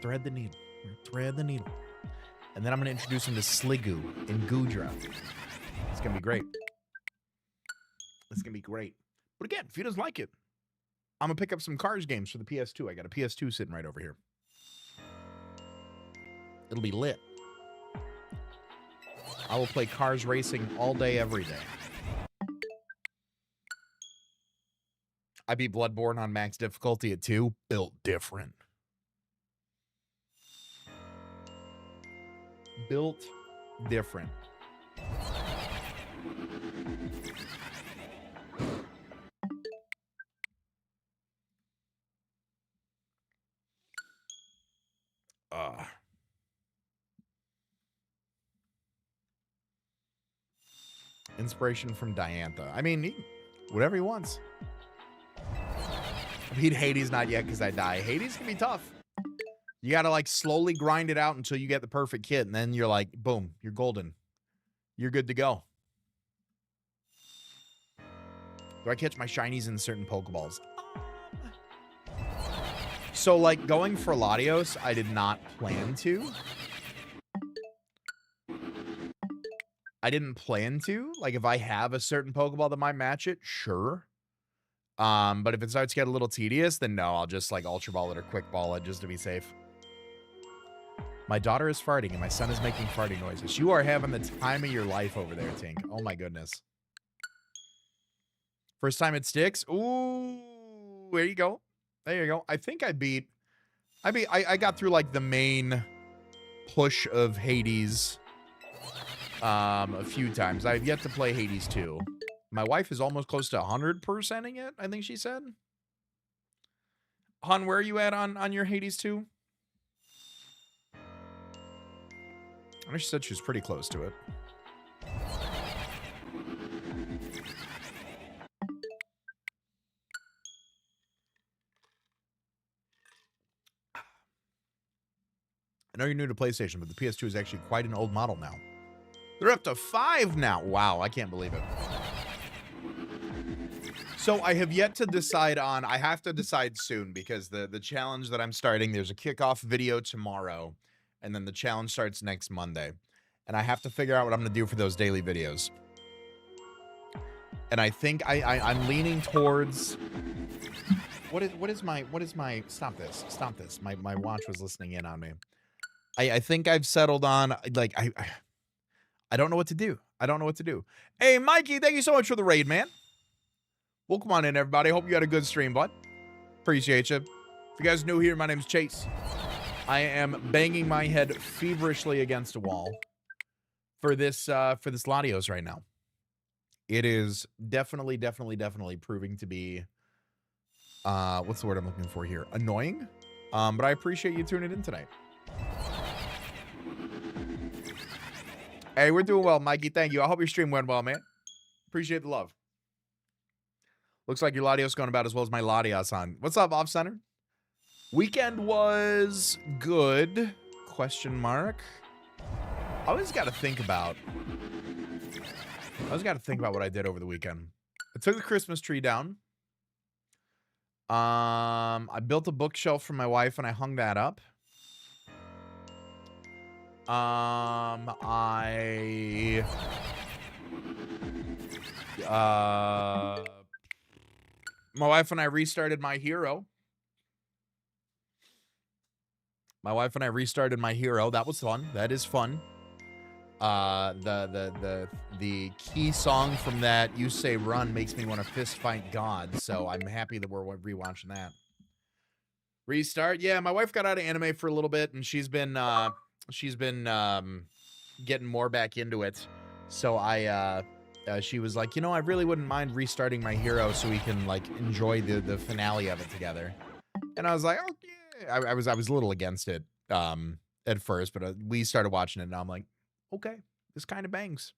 Thread the needle. Thread the needle. And then I'm going to introduce him to Sliggoo in Goodra. It's going to be great. It's going to be great. But again, if he doesn't like it, I'm going to pick up some Cars games for the PS2. I got a PS2 sitting right over here. It'll be lit. I will play Cars Racing all day, every day. I beat Bloodborne on max difficulty at 2. Built different. Built different. Inspiration from Diantha. I mean, whatever he wants. I beat Hades not yet because I die. Hades can be tough. You got to like slowly grind it out until you get the perfect kit. And then you're like, boom, you're golden. You're good to go. Do I catch my shinies in certain Pokeballs? So, like, going for Latios, I did not plan to. I didn't plan to. Like, if I have a certain Pokeball that might match it, sure. But if it starts to get a little tedious, then no, I'll just, like, Ultra Ball it or Quick Ball it just to be safe. My daughter is farting, and my son is making farting noises. You are having the time of your life over there, Tink. Oh, my goodness. First time it sticks? Ooh, there you go. There you go. I think I got through, like, the main push of Hades a few times. I've yet to play Hades 2. My wife is almost close to 100%ing it, I think she said. Hun, where are you at on your Hades 2? I know she said she was pretty close to it. I know you're new to PlayStation, but the PS2 is actually quite an old model now. They're up to 5 now. Wow, I can't believe it. So I have yet to decide on, I have to decide soon because the challenge that I'm starting, there's a kickoff video tomorrow, and then the challenge starts next Monday. And I have to figure out what I'm going to do for those daily videos. And I think I'm leaning towards, what is my, stop this. My watch was listening in on me. I think I've settled on, like, I don't know what to do. I don't know what to do. Hey, Mikey, thank you so much for the raid, man. Welcome on in, everybody. Hope you had a good stream, bud. Appreciate you. If you guys are new here, my name's Chase. I am banging my head feverishly against a wall for this Latios right now. It is definitely proving to be, what's the word I'm looking for here? Annoying. But I appreciate you tuning in tonight. Hey, we're doing well, Mikey. Thank you. I hope your stream went well, man. Appreciate the love. Looks like your Latios going about as well as my Latios on. What's up, Off Center? Weekend was good? Question mark. I always got to think about what I did over the weekend. I took the Christmas tree down. I built a bookshelf for my wife and I hung that up. My wife and I restarted My Hero. That was fun. That is fun. The key song from that, You Say Run, makes me want to fist fight God. So I'm happy that we're rewatching that. Restart. Yeah, my wife got out of anime for a little bit, and she's been getting more back into it. So she was like, you know, I really wouldn't mind restarting My Hero so we can, like, enjoy the finale of it together. And I was like, oh yeah. I was a little against it at first, but we started watching it, and I'm like, okay, this kind of bangs.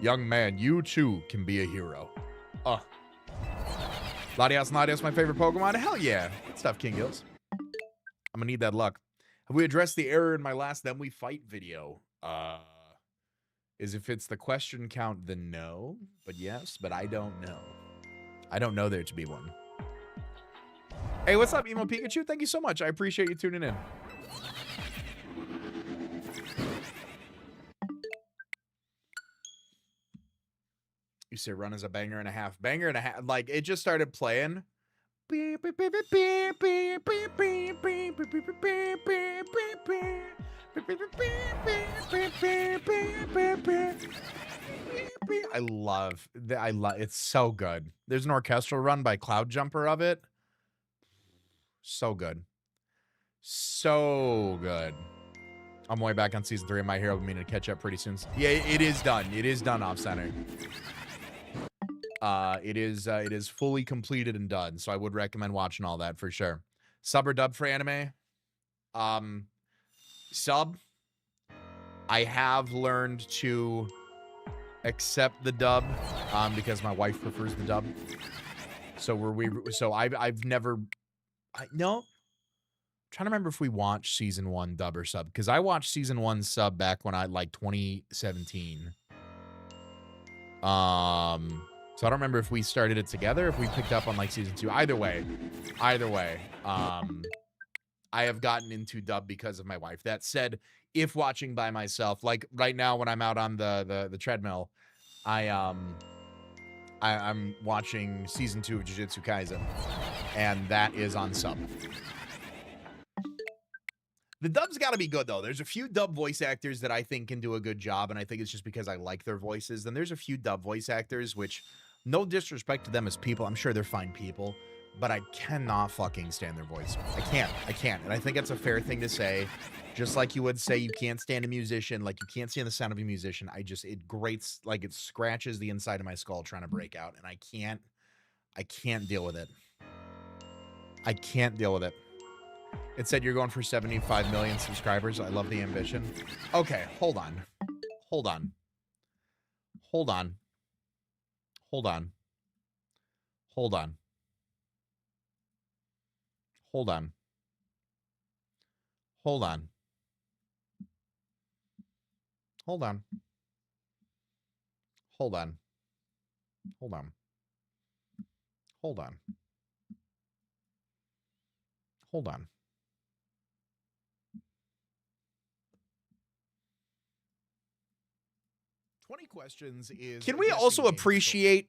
Young man, you too can be a hero. Latios, my favorite Pokemon. Hell yeah. Good stuff, King Gills. I'm gonna need that luck. Have we addressed the error in my last Then We Fight video? Is if it's the question count, then no. But yes, but I don't know. I don't know there to be one. Hey, what's up, Emo Pikachu? Thank you so much. I appreciate you tuning in. You say Run is a banger and a half. Banger and a half. Like, it just started playing. I love it's so good. There's an orchestral run by Cloud Jumper of it. So good. So good. I'm way back on season 3 of My Hero, meaning to catch up pretty soon. Yeah, it is done. It is done, Off Center. It is fully completed and done, so I would recommend watching all that for sure. Sub or dub for anime? Sub. I have learned to accept the dub because my wife prefers the dub. So I've never no. Trying to remember if we watched season 1 dub or sub, because I watched season 1 sub back when I like 2017. So I don't remember if we started it together, if we picked up on like season 2. Either way, I have gotten into dub because of my wife. That said, if watching by myself, like right now when I'm out on the treadmill, I'm watching season 2 of Jujutsu Kaisen, and that is on sub. The dub's got to be good, though. There's a few dub voice actors that I think can do a good job, and I think it's just because I like their voices. Then there's a few dub voice actors, which, no disrespect to them as people, I'm sure they're fine people, but I cannot fucking stand their voice. I can't. And I think it's a fair thing to say. Just like you would say you can't stand a musician, like you can't stand the sound of a musician. It grates, like it scratches the inside of my skull trying to break out, and I can't deal with it. I can't deal with it. It said you're going for 75 million subscribers. I love the ambition. Okay, hold on. Hold on. Hold on. Hold on. Hold on. Hold on. Hold on. Hold on. Hold on. Hold on. Hold on. Hold on. Questions is. Can we also appreciate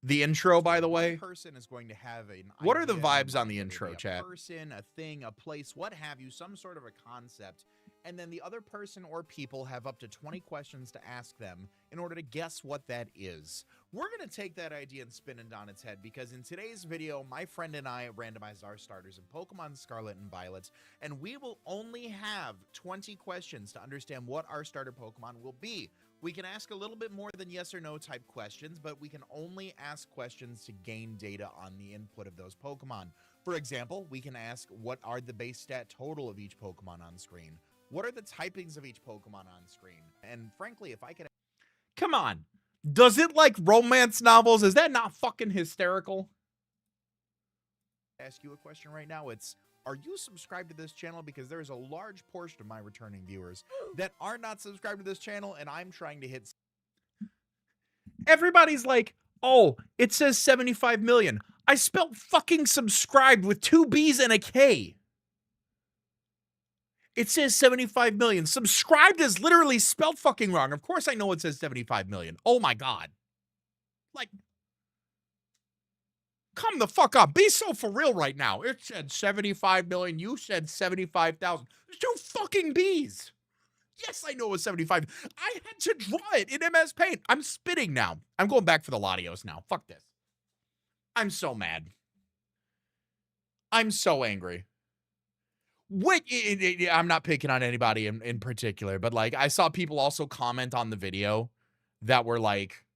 the intro, by the way? Person is going to have what are the vibes on the intro, chat? Person, a thing, a place, what have you, some sort of a concept, and then the other person or people have up to 20 questions to ask them in order to guess what that is. We're going to take that idea and spin it on its head, because in today's video, my friend and I randomized our starters in Pokemon Scarlet and Violet, and we will only have 20 questions to understand what our starter Pokemon will be. We can ask a little bit more than yes or no type questions, but we can only ask questions to gain data on the input of those Pokemon. For example, we can ask, what are the base stat total of each Pokemon on screen? What are the typings of each Pokemon on screen? And frankly, if I could... Come on. Does it like romance novels? Is that not fucking hysterical? Ask you a question right now. It's, are you subscribed to this channel? Because there is a large portion of my returning viewers that are not subscribed to this channel, and I'm trying to hit... Everybody's like, oh, it says 75 million. I spelled fucking subscribed with 2 B's and a K. It says 75 million. Subscribed is literally spelled fucking wrong. Of course I know it says 75 million. Oh my God. Like, come the fuck up. Be so for real right now. It said 75 million. You said 75,000. There's 2 fucking B's. Yes, I know it was 75. I had to draw it in MS Paint. I'm spitting now. I'm going back for the Latios now. Fuck this. I'm so mad. I'm so angry. What? I'm not picking on anybody in particular, but like I saw people also comment on the video that were like,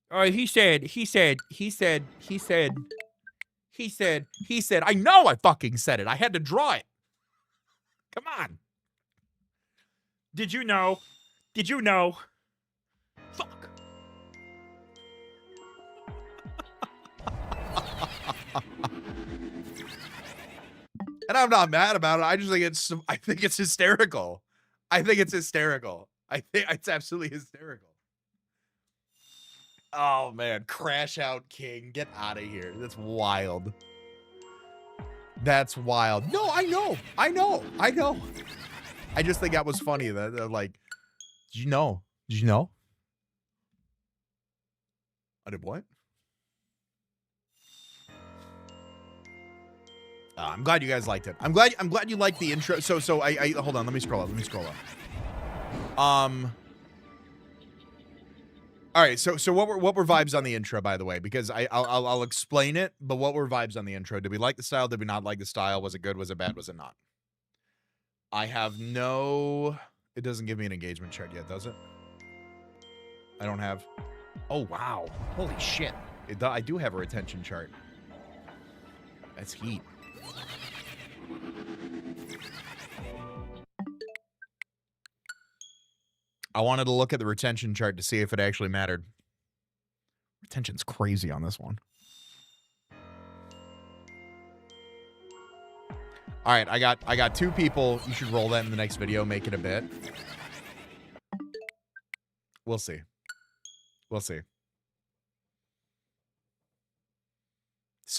oh, he said. I know I fucking said it. I had to draw it. Come on. Did you know? Did you know? Fuck. And I'm not mad about it. I just think it's hysterical. I think it's hysterical. I think it's absolutely hysterical. Oh man, Crash Out King, get out of here. That's wild. That's wild. No, I know. I just think that was funny. That like, did you know? Did you know? I did what? I'm glad you guys liked it. I'm glad you liked the intro. So I hold on. Let me scroll up. All right. So what were vibes on the intro, by the way? Because I'll explain it. But what were vibes on the intro? Did we like the style? Did we not like the style? Was it good? Was it bad? Was it not? I have no. It doesn't give me an engagement chart yet, does it? I don't have. Oh wow! Holy shit! I do have a retention chart. That's heat. I wanted to look at the retention chart to see if it actually mattered. Retention's crazy on this one. All right, I got 2 people. You should roll that in the next video, make it a bit. We'll see. We'll see.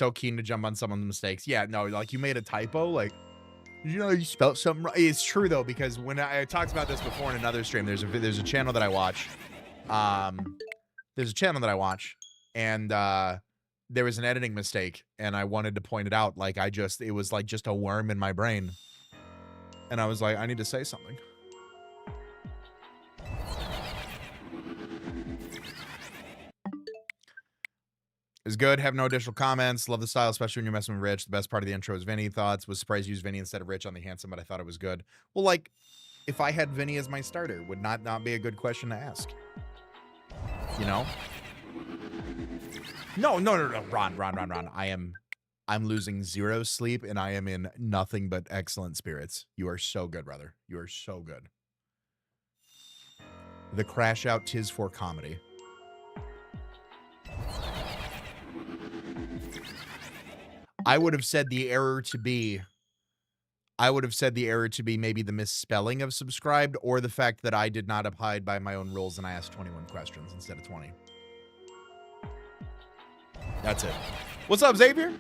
so keen to jump on someone's mistakes. Yeah, no, like you made a typo, like you know you spelled something right. It's true though, because when I talked about this before in another stream, there's a channel that I watch. There's a channel that I watch, and there was an editing mistake, and I wanted to point it out. Like it was like just a worm in my brain, and I was like, I need to say something. It was good. Have no additional comments. Love the style, especially when you're messing with Rich. The best part of the intro is Vinny. Thoughts. Was surprised you used Vinny instead of Rich on the handsome, but I thought it was good. Well, like, if I had Vinny as my starter, would not be a good question to ask. You know? No. Ron. I'm losing 0 sleep, and I am in nothing but excellent spirits. You are so good, brother. You are so good. The crash out 'tis for comedy. I would have said the error to be maybe the misspelling of subscribed, or the fact that I did not abide by my own rules and I asked 21 questions instead of 20. That's it. What's up, Xavier?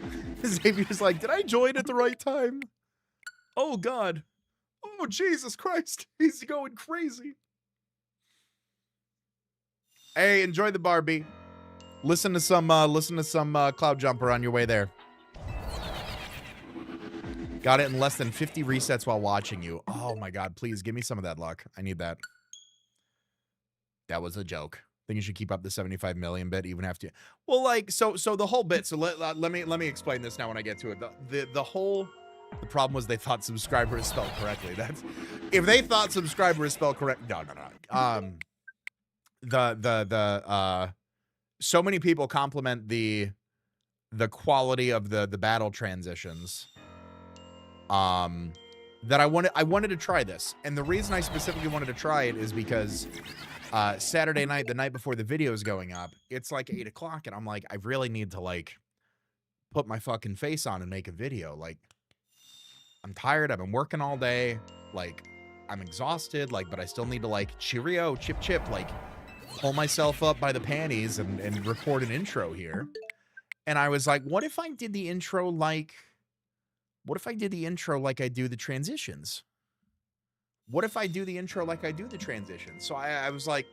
Xavier's like, did I join at the right time? Oh, God. Oh, Jesus Christ. He's going crazy. Hey, enjoy the Barbie. Listen to some Cloud Jumper on your way there. Got it in less than 50 resets while watching you. Oh my God, please give me some of that luck. I need that. That was a joke. I think you should keep up the 75 million bit even after you. Well, like, so the whole bit, so let me explain this now when I get to it. The problem was they thought subscriber is spelled correctly. That's if they thought subscriber is spelled correct. No. So many people compliment the quality of the battle transitions. That I wanted to try this. And the reason I specifically wanted to try it is because Saturday night, the night before the video is going up, it's like 8 o'clock, and I'm like, I really need to like put my fucking face on and make a video. Like, I'm tired, I've been working all day, like I'm exhausted, like, but I still need to like cheerio, chip, like pull myself up by the panties and record an intro here. And I was like, what if I did the intro like I do the transitions? What if I do the intro like I do the transitions? So I was like,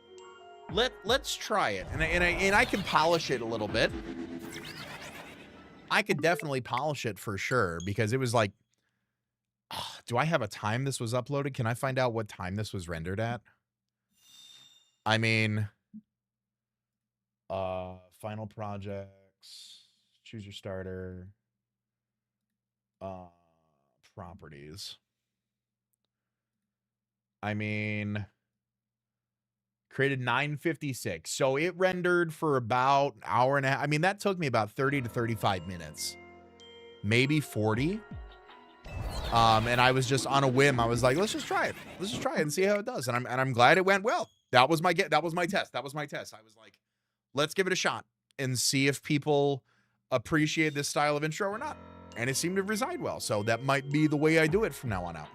let's try it. And I can polish it a little bit. I could definitely polish it for sure, because it was like, do I have a time this was uploaded? Can I find out what time this was rendered at? I mean, final projects, choose your starter. Properties. I mean, created 9:56. So it rendered for about an hour and a half. I mean, that took me about 30 to 35 minutes, maybe 40. And I was just on a whim. I was like, let's just try it. Let's just try it and see how it does. And I'm glad it went well. That was my test. I was like, let's give it a shot and see if people appreciate this style of intro or not. And it seemed to reside well. So that might be the way I do it from now on out.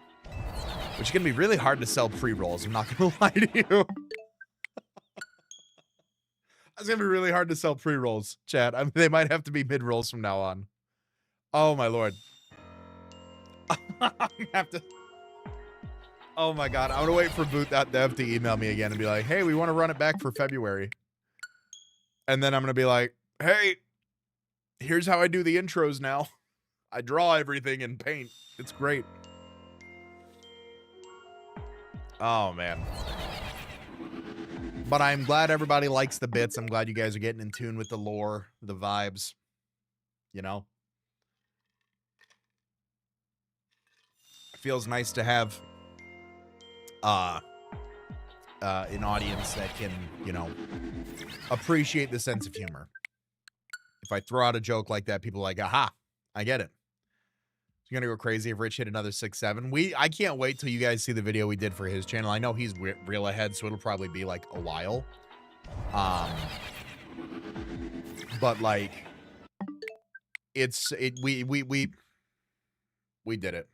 Which is going to be really hard to sell pre-rolls. I'm not going to lie to you. It's going to be really hard to sell pre-rolls, chat. I mean, they might have to be mid-rolls from now on. Oh, my Lord. Oh, my God. I'm going to wait for boot.dev to email me again and be like, hey, we want to run it back for February. And then I'm going to be like, hey, here's how I do the intros now. I draw everything in paint. It's great. Oh, man. But I'm glad everybody likes the bits. I'm glad you guys are getting in tune with the lore, the vibes. You know? It feels nice to have an audience that can, you know, appreciate the sense of humor. If I throw out a joke like that, people are like, aha, I get it. You're gonna go crazy if Rich hit another 6-7. I can't wait till you guys see the video we did for his channel. I know he's real ahead, so it'll probably be like a while. But like, we did it.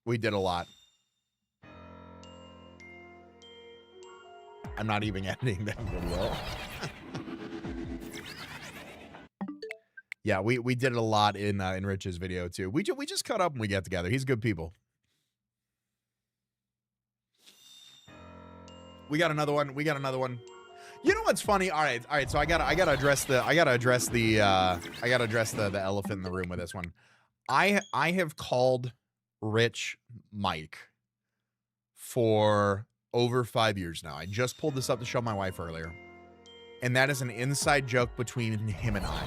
We did a lot. I'm not even editing that video. Yeah, we did it a lot in Rich's video too. We just cut up and we get together. He's good people. We got another one. You know what's funny? All right. So I gotta address the elephant in the room with this one. I have called Rich Mike for over 5 years now. I just pulled this up to show my wife earlier, and that is an inside joke between him and I.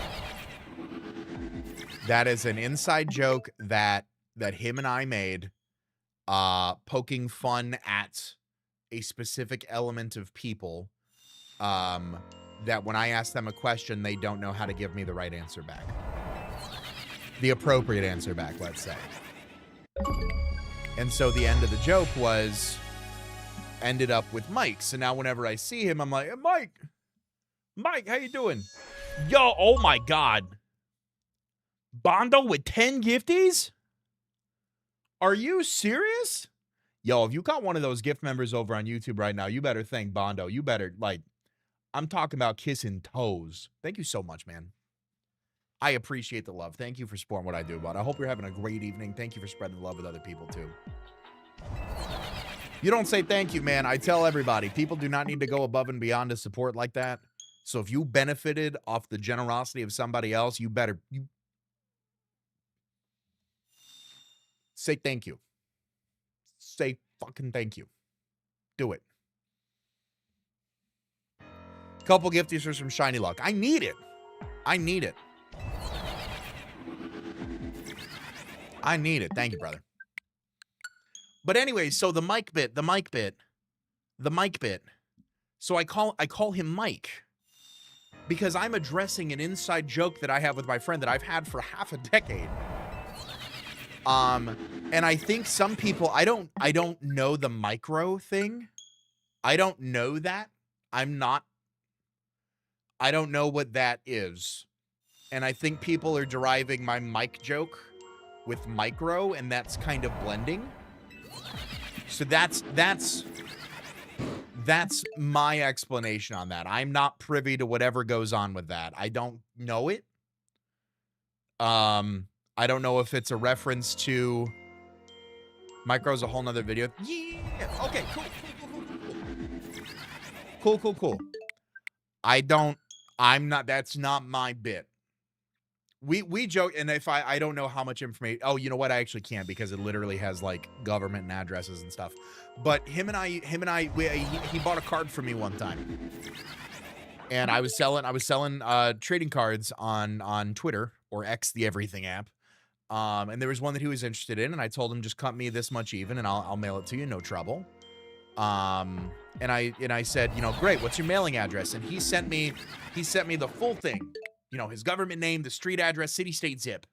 That is an inside joke that him and I made, poking fun at a specific element of people, that when I ask them a question, they don't know how to give me the right answer back. The appropriate answer back, let's say. And so the end of the joke ended up with Mike. So now whenever I see him, I'm like, hey, Mike, how you doing? Yo, oh my God. Bondo with 10 gifties? Are you serious? Yo, if you got one of those gift members over on YouTube right now, you better thank Bondo. You better, like, I'm talking about kissing toes. Thank you so much, man. I appreciate the love. Thank you for supporting what I do, bud. I hope you're having a great evening. Thank you for spreading the love with other people, too. You don't say thank you, man. I tell everybody, people do not need to go above and beyond to support like that. So if you benefited off the generosity of somebody else, you say thank you. Say fucking thank you. Do it. Couple gifties for some shiny luck. I need it. Thank you, brother. But anyway, so the mic bit. So I call him Mike because I'm addressing an inside joke that I have with my friend that I've had for half a decade. And I think some people, I don't know the micro thing. I don't know that. I don't know what that is. And I think people are deriving my mic joke with micro, and that's kind of blending. So that's my explanation on that. I'm not privy to whatever goes on with that. I don't know it. I don't know if it's a reference to micro's a whole nother video. Yeah. Okay, cool. That's not my bit. We joke, and if I don't know how much information. Oh, you know what? I actually can't because it literally has like government and addresses and stuff. But he bought a card for me one time, and I was selling trading cards on Twitter or X, the everything app. And there was one that he was interested in, and I told him just cut me this much even, and I'll mail it to you, no trouble. And I said, you know, great. What's your mailing address? And he sent me the full thing. You know, his government name, the street address, city, state, zip.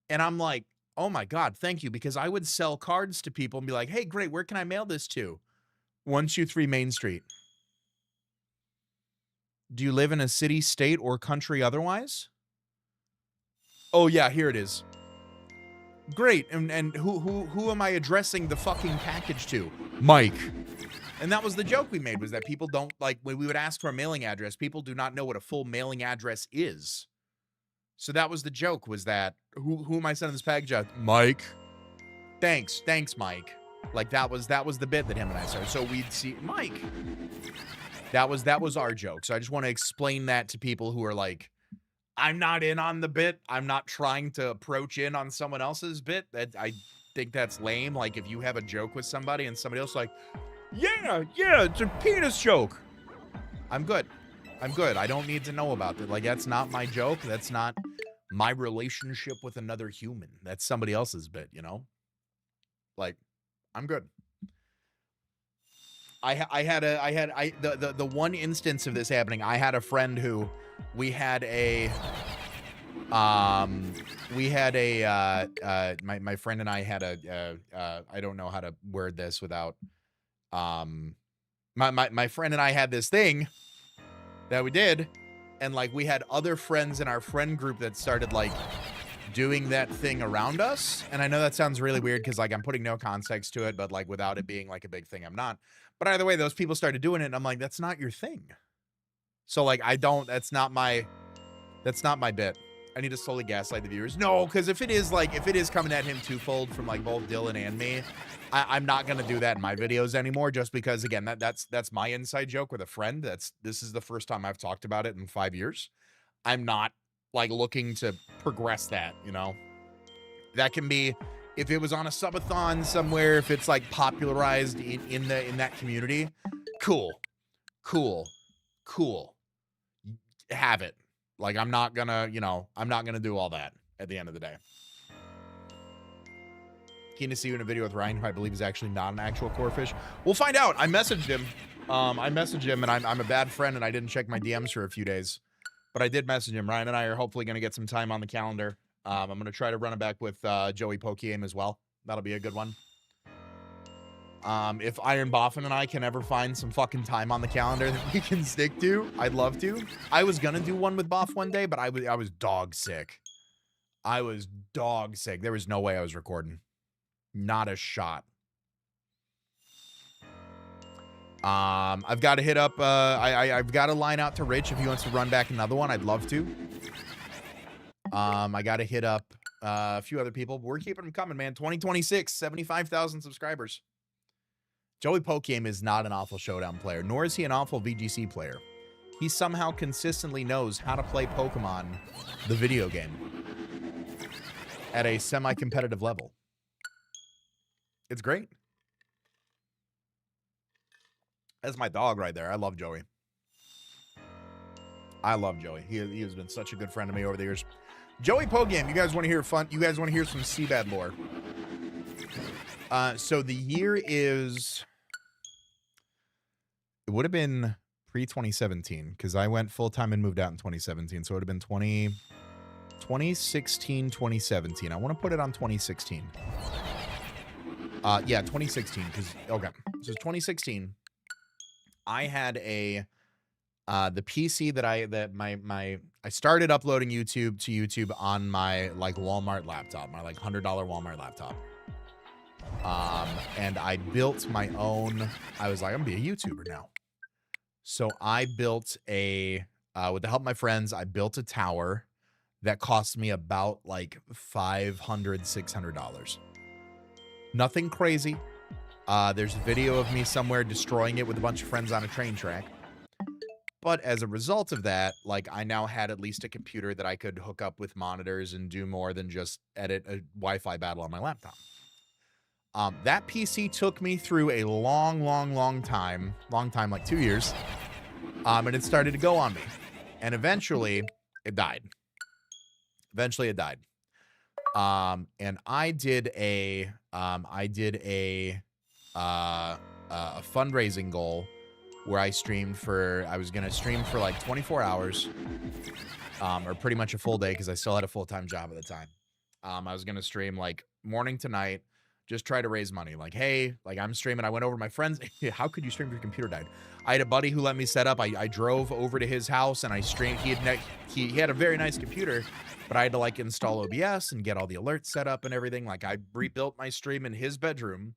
And I'm like, oh my God, thank you. Because I would sell cards to people and be like, hey, great, where can I mail this to? 123 Main Street. Do you live in a city, state, or country otherwise? Oh yeah, here it is. Great. And who am I addressing the fucking package to? Mike. And that was the joke we made, was that people don't, like, when we would ask for a mailing address, people do not know what a full mailing address is. So that was the joke, was that, who am I sending this package out? Mike. Thanks, Mike. Like, that was the bit that him and I started. So we'd see, Mike. That was our joke. So I just want to explain that to people who are like, I'm not in on the bit. I'm not trying to approach in on someone else's bit. That I think that's lame. Like, if you have a joke with somebody and somebody else is like, yeah, it's a penis joke. I'm good. I don't need to know about it. Like, that's not my joke. That's not my relationship with another human. That's somebody else's bit, you know? Like, I'm good. The one instance of this happening, I had a friend who my friend and I had I don't know how to word this without, my friend and I had this thing that we did, and like we had other friends in our friend group that started like doing that thing around us. And I know that sounds really weird because like I'm putting no context to it, but like without it being like a big thing, I'm not. But either way, those people started doing it, and I'm like, that's not your thing. So like that's not my bit. I need to slowly gaslight the viewers. No, because if it is coming at him twofold from like both Dylan and me, I'm not gonna do that in my videos anymore. Just because, again, that's my inside joke with a friend. This is the first time I've talked about it in 5 years. I'm not like looking to progress that. You know, that can be if it was on a subathon somewhere. If it's like popularized in that community, cool. Have it. Like, I'm not gonna do all that at the end of the day. Keen to see you in a video with Ryan, who I believe is actually not an actual core fish. We'll find out. I messaged him. And I'm a bad friend, and I didn't check my DMs for a few days. But I did message him. Ryan and I are hopefully going to get some time on the calendar. I'm going to try to run it back with Joey Pokieaim as well. That'll be a good one. If Iron Boffin and I can ever find some fucking time on the calendar that we can stick to, I'd love to. I was gonna do one with Boff one day, but I was dog sick. There was no way I was recording. Not a shot. I've got to hit up. I've got to line out to Rich if he wants to run back another one. I'd love to. I got to hit up a few other people. But we're keeping them coming, man. 2026, 75,000 subscribers. Joey Pokieaim is not an awful Showdown player, nor is he an awful VGC player. He somehow consistently knows how to play Pokemon, the video game, at a semi-competitive level. It's great. That's my dog right there. I love Joey. He has been such a good friend to me over the years. Joey Pokieaim, you guys want to hear fun? You guys want to hear some CBAD lore? So the year is... It would have been pre-2017 because I went full-time and moved out in 2017. So it would have been 2016, 2017. I want to put it on 2016. Yeah, 2016 because, okay. So 2016, I had the PC that I started uploading YouTube to YouTube on my like Walmart laptop, my like $100 Walmart laptop. And I built my own, I was like, I'm gonna be a YouTuber now. So I built with the help of my friends, I built a tower that cost me about like $500, $600. Nothing crazy. There's a video of me somewhere destroying it with a bunch of friends on a train track. But as a result of that, like I now had at least a computer that I could hook up with monitors and do more than just edit a Wi-Fi battle on my laptop. That PC took me through a long time, like 2 years. And it started to go on me. And eventually it died. And I did a fundraising goal where I was going to stream for like 24 hours, or pretty much a full day because I still had a full-time job at the time. I was going to stream like morning to night, just try to raise money. Like, hey, like I'm streaming. I went over to my friends. How could you stream if your computer died? I had a buddy who let me set up. I drove over to his house and I streamed. He had a very nice computer, but I had to like install OBS and get all the alerts set up and everything. Like I rebuilt my stream in his bedroom.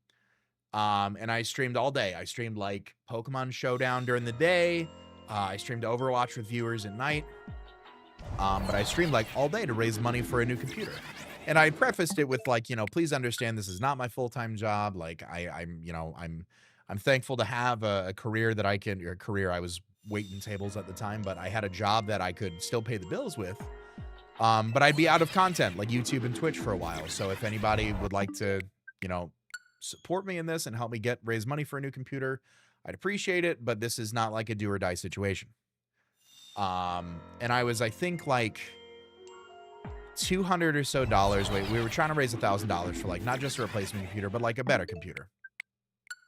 And I streamed all day. I streamed like Pokemon Showdown during the day. I streamed Overwatch with viewers at night. But I streamed like all day to raise money for a new computer. And I prefaced it with like, please understand this is not my full-time job. Like I'm thankful to have a career that I was waiting tables at the time, but I had a job that I could still pay the bills with. But I'd be out of content like YouTube and Twitch for a while. So if anybody would like to, support me in this and help me raise money for a new computer, I'd appreciate it. But this is not like a do or die situation. And I was, I think like $200 or so. Wait, we were trying to raise $1,000 for like, not just a replacement computer, but like a better computer.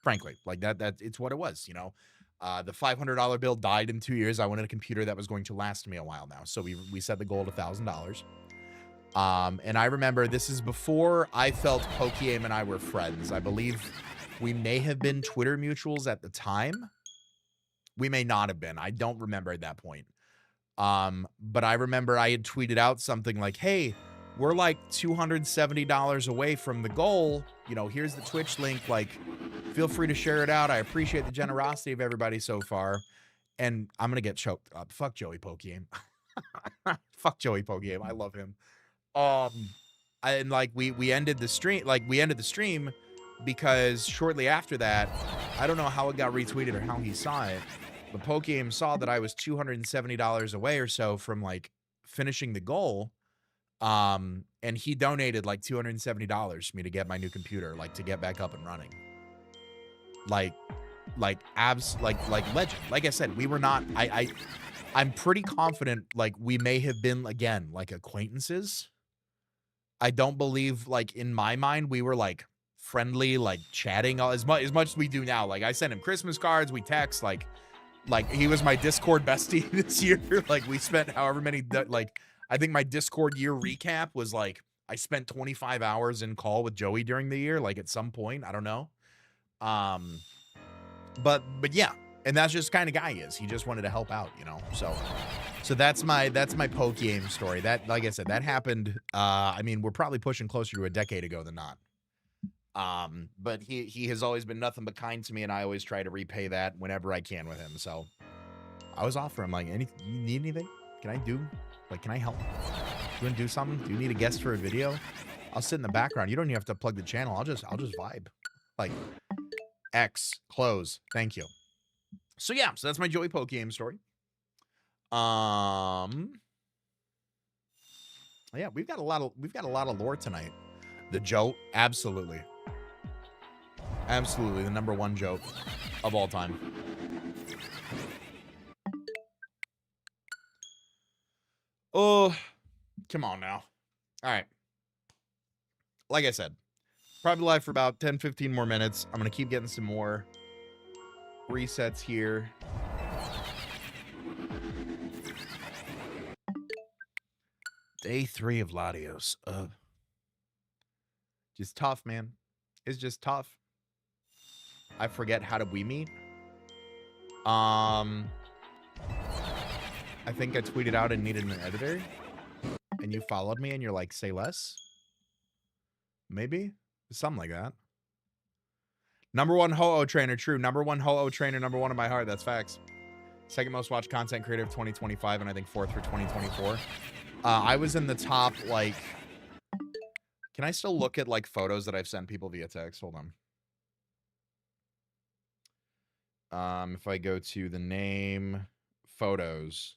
Frankly, like that it's what it was, the $500 bill died in 2 years. I wanted a computer that was going to last me a while now. So we set the goal at $1,000. And I remember this is before I felt Pokieaim and I were friends. I believe we may have been Twitter mutuals at the time. We may not have been. I don't remember at that point. But I remember I had tweeted out something like, hey, we're like $270 away from the goal. Here's the Twitch link. Like, feel free to share it out. I appreciate the generosity of everybody so far. And I'm going to get choked up. Fuck Joey Pokieaim. Fuck Joey Pogame. I love him. And like we ended the stream, because shortly after that, I don't know how it got retweeted or how he saw it, but Pogame saw that I was $270 away or so from like finishing the goal. And he donated like $270 for me to get my new computer, like to get back up and running. Like legend. Like I said, we were not, I'm pretty confident like we may have been, again, like acquaintances. I don't believe, like, in my mind, we were like friendly, like chatting as much as we do now. Like I sent him Christmas cards, we text, like he was my Discord bestie this year. Like we spent however many, like I think my Discord year recap was like, I spent 25 hours in call with Joey during the year, like at some point, I don't know. But yeah, and that's just the kind of guy he is. He just wanted to help out, you know? So that's my poke game story. That, like I said, that happened, I mean, we're probably pushing closer to a decade ago than not. But he has always been nothing but kind to me, and I always try to repay that whenever I can with him. So I was offering, like, you need anything? Can I help? You want to do something? Do you need a guest for a video? I'll sit in the background. You don't even have to plug the channel. I'll just vibe. Like, X, close. Thank you. So yeah, so that's my Joey Poke game story. Yeah, we've got a lot of lore tonight. The joke, absolutely. Absolutely the #1 joke of all time. Oh, come on now. All right. Like I said, probably live for about 10, 15 more minutes. I'm going to keep getting some more resets here. Day 3 of Latios. Just tough, man. It's just tough. I forget, how did we meet? I think I tweeted out and needed an editor, and you followed me and you're like, say less? Maybe? Something like that. #1 Ho-Oh trainer, true. #1 Ho-Oh trainer, #1 in my heart. That's facts. Second most watched content creator of 2025, and I think 4th for 2024. I was in the top, like... Can I still look at, like, photos that I've sent people via text? Hold on. If I go to the name, photos,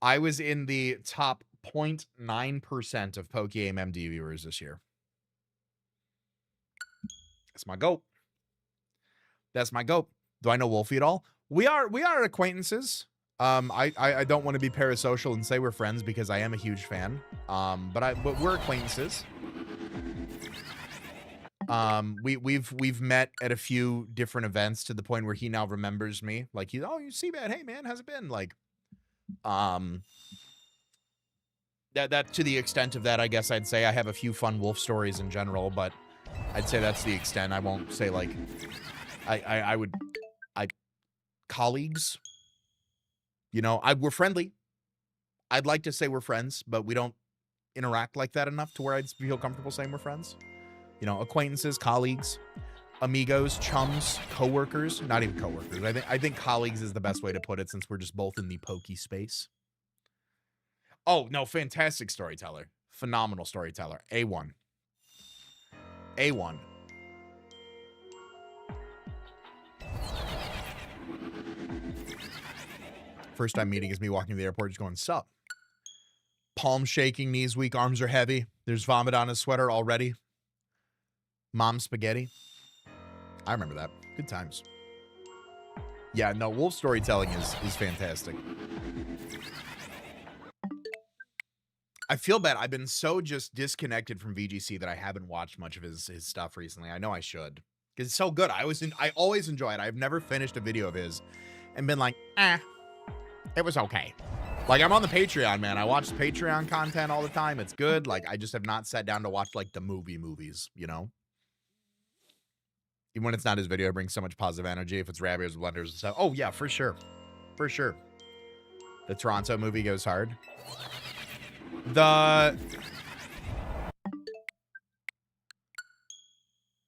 I was in the top 0.9% of Pokegame MD viewers this year. That's my goat. That's my goat. Do I know Wolfie at all? We are acquaintances. I don't want to be parasocial and say we're friends because I am a huge fan. But we're acquaintances. We've met at a few different events to the point where he now remembers me. Like, you CBAD, hey man, how's it been? Like, that to the extent of that, I guess I'd say I have a few fun wolf stories in general, but I'd say that's the extent. I won't say like, colleagues, you know, we're friendly. I'd like to say we're friends, but we don't interact like that enough to where I'd feel comfortable saying we're friends. You know, acquaintances, colleagues, amigos, chums, coworkers, not even coworkers. I think colleagues is the best way to put it, since we're just both in the pokey space. Oh, no, fantastic storyteller. Phenomenal storyteller. A1. A1. First time meeting is me walking to the airport just going, sup? Palm shaking, knees weak, arms are heavy. There's vomit on his sweater already. Mom spaghetti. I remember that. Good times. Yeah, no, wolf storytelling is fantastic. I feel bad. I've been so just disconnected from VGC that I haven't watched much of his stuff recently. I know I should, because it's so good. I always enjoy it. I've never finished a video of his and been like, it was okay. Like, I'm on the Patreon, man. I watch Patreon content all the time. It's good. Like, I just have not sat down to watch like the movies, you know? Even when it's not his video, it brings so much positive energy. If it's Rabbiers, Blenders, and stuff. Oh, yeah, for sure. For sure. The Toronto movie goes hard.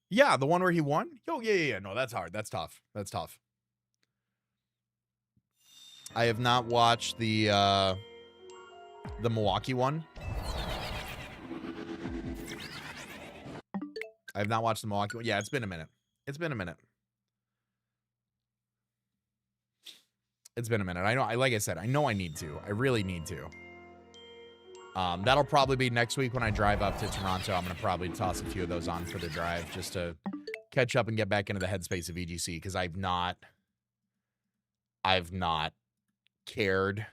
Yeah, the one where he won? Oh, yeah. No, that's hard. That's tough. That's tough. I have not watched the The Milwaukee one. I have not watched the Milwaukee one. Yeah, it's been a minute. It's been a minute. It's been a minute. I know. Like I said, I know I need to. I really need to. That'll probably be next week when I drive up to Toronto. I'm gonna probably toss a few of those on for the drive just to catch up and get back into the headspace of VGC because I've not cared.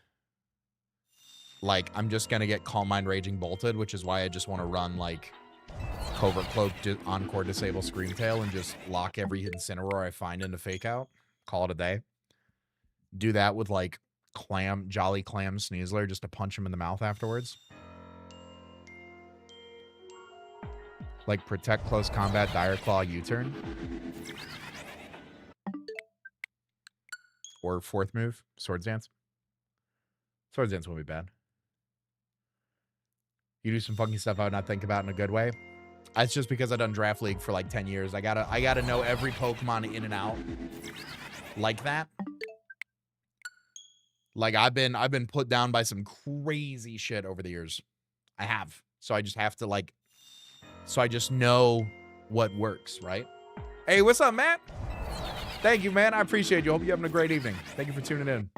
Like, I'm just gonna get Calm Mind Raging Bolted, which is why I just want to run like Covert Cloak, Encore Disable Screamtail, and just lock every Incineroar I find into Fake Out. Call it a day. Do that with like Jolly Clam Sneasler just to punch him in the mouth afterwards. Like Protect Close Combat Dire Claw U-turn. Or fourth move, Swords Dance. Swords Dance won't be bad. You do some funky stuff I would not think about in a good way. That's just because I've done Draft League for like 10 years. I gotta know every Pokemon in and out like that. Like I've been put down by some crazy shit over the years. I have. So I just have to like, so I just know what works, right? Hey, what's up, Matt? Thank you, man. I appreciate you. Hope you're having a great evening. Thank you for tuning in.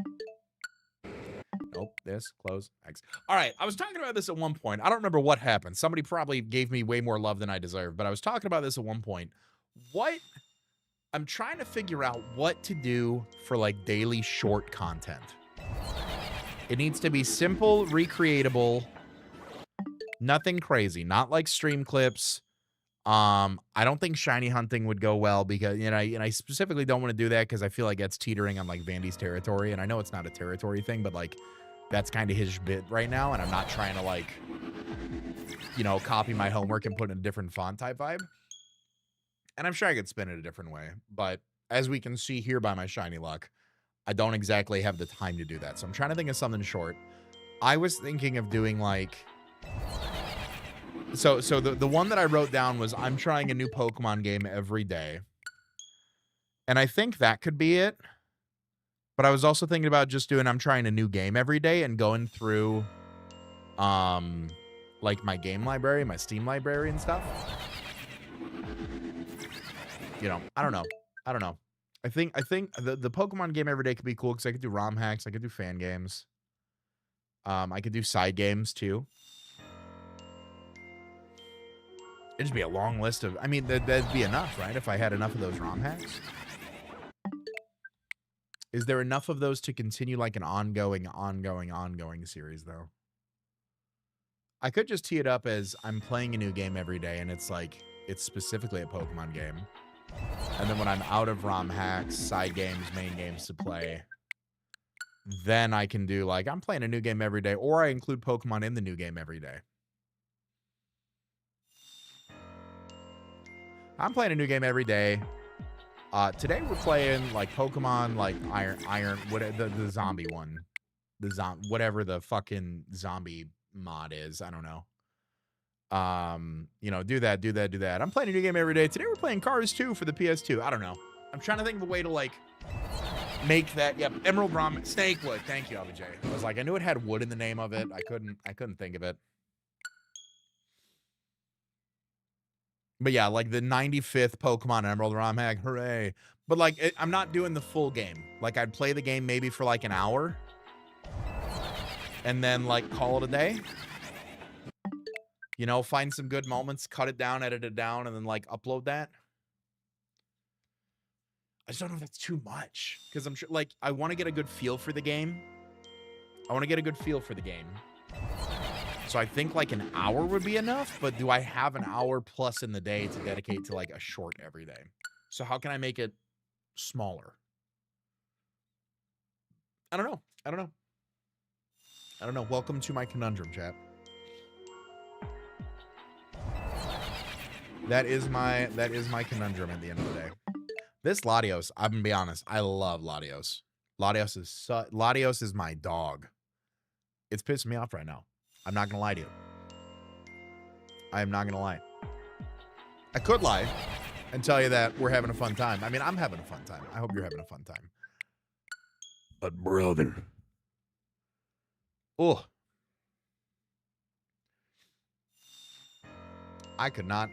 Nope, this, close, X. All right, I was talking about this at one point. I don't remember what happened. Somebody probably gave me way more love than I deserve, but I was talking about this at one point. I'm trying to figure out what to do for like daily short content. It needs to be simple, recreatable, nothing crazy, not like stream clips. I don't think shiny hunting would go well because, you know, and I specifically don't want to do that because I feel like that's teetering on like Vandy's territory. And I know it's not a territory thing, but like that's kind of his bit right now. And I'm not trying to like, you know, copy my homework and put in a different font type vibe. And I'm sure I could spin it a different way. But as we can see here by my shiny luck, I don't exactly have the time to do that. So I'm trying to think of something short. I was thinking of doing like, so the one that I wrote down was I'm trying a new Pokemon game every day. And I think that could be it. But I was also thinking about just doing I'm trying a new game every day and going through like my game library, my Steam library and stuff. You know, I don't know. I think the Pokemon game every day could be cool because I could do ROM hacks, I could do fan games. I could do side games too. It'd just be a long list of, I mean, that'd be enough, right? If I had enough of those ROM hacks. Is there enough of those to continue like an ongoing series though? I could just tee it up as I'm playing a new game every day and it's like, it's specifically a Pokemon game. And then when I'm out of ROM hacks, side games, main games to play, then I can do like, I'm playing a new game every day, or I include Pokemon in the new game every day. I'm playing a new game every day. Today we're playing like Pokemon, like Iron, what the zombie one, whatever the fucking zombie mod is. I don't know. You know, do that. I'm playing a new game every day. Today we're playing Cars 2 for the PS2. I don't know. I'm trying to think of a way to like make that. Yep, Emerald Rom Snakewood. Thank you, LBJ. I was like, I knew it had wood in the name of it. I couldn't think of it. But yeah, like the 95th Pokemon Emerald ROM hack, hooray. But like, I'm not doing the full game. Like I'd play the game maybe for like an hour and then like call it a day. You know, find some good moments, cut it down, edit it down, and then like upload that. I just don't know if that's too much because I'm sure like I want to get a good feel for the game. So I think like an hour would be enough, but do I have an hour plus in the day to dedicate to like a short every day? So how can I make it smaller? I don't know. Welcome to my conundrum, chat. That is my conundrum at the end of the day. This Latios, I'm gonna be honest, I love Latios. Latios is my dog. It's pissing me off right now. I'm not gonna lie to you. I am not gonna lie. I could lie and tell you that we're having a fun time. I mean, I'm having a fun time. I hope you're having a fun time. But brother. Oh. I could not.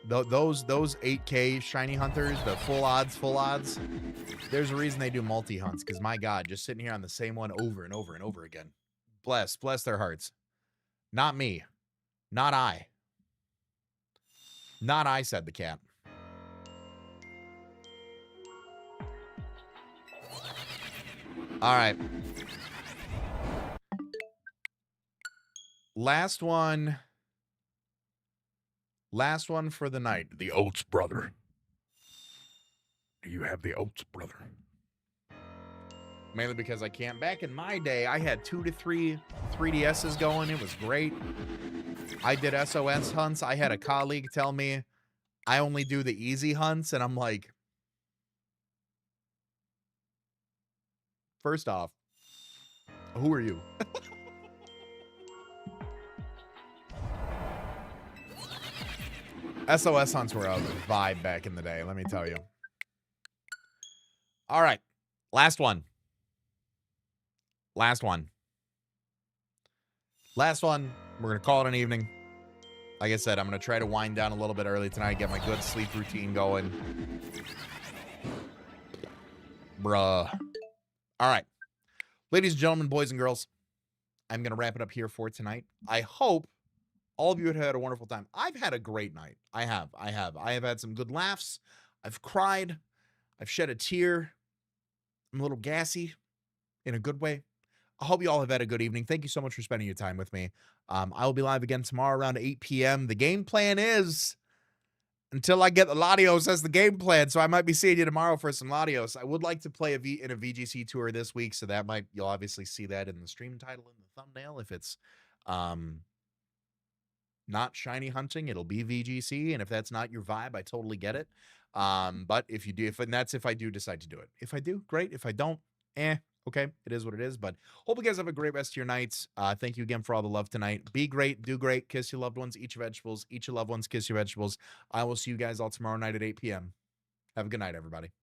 Those 8K shiny hunters, the full odds. There's a reason they do multi hunts, because my God, just sitting here on the same one over and over and over again. Bless their hearts. Not me. Not I. Not I, said the cat. All right. Last one for the night. The Oats brother. Do you have the Oats brother? Mainly because I can't. Back in my day, I had 2 to 3 3DSs going. It was great. I did SOS hunts. I had a colleague tell me I only do the easy hunts, and I'm like, first off, who are you? SOS hunts were a vibe back in the day, let me tell you. All right. Last one. We're going to call it an evening. Like I said, I'm going to try to wind down a little bit early tonight, get my good sleep routine going. Bruh. All right. Ladies and gentlemen, boys and girls, I'm going to wrap it up here for tonight. I hope all of you have had a wonderful time. I've had a great night. I have had some good laughs. I've cried. I've shed a tear. I'm a little gassy in a good way. I hope you all have had a good evening. Thank you so much for spending your time with me. I will be live again tomorrow around 8 p.m. The game plan is, until I get the Latios as the game plan, so I might be seeing you tomorrow for some Latios. I would like to play in a VGC tour this week, so that you'll obviously see that in the stream title and the thumbnail. If it's not shiny hunting, it'll be VGC, and if that's not your vibe, I totally get it. But if you do, that's if I do decide to do it. If I do, great. If I don't, okay, it is what it is. But hope you guys have a great rest of your nights. Thank you again for all the love tonight. Be great, do great, kiss your loved ones, eat your vegetables, eat your loved ones, kiss your vegetables. I will see you guys all tomorrow night at 8 p.m. Have a good night, everybody.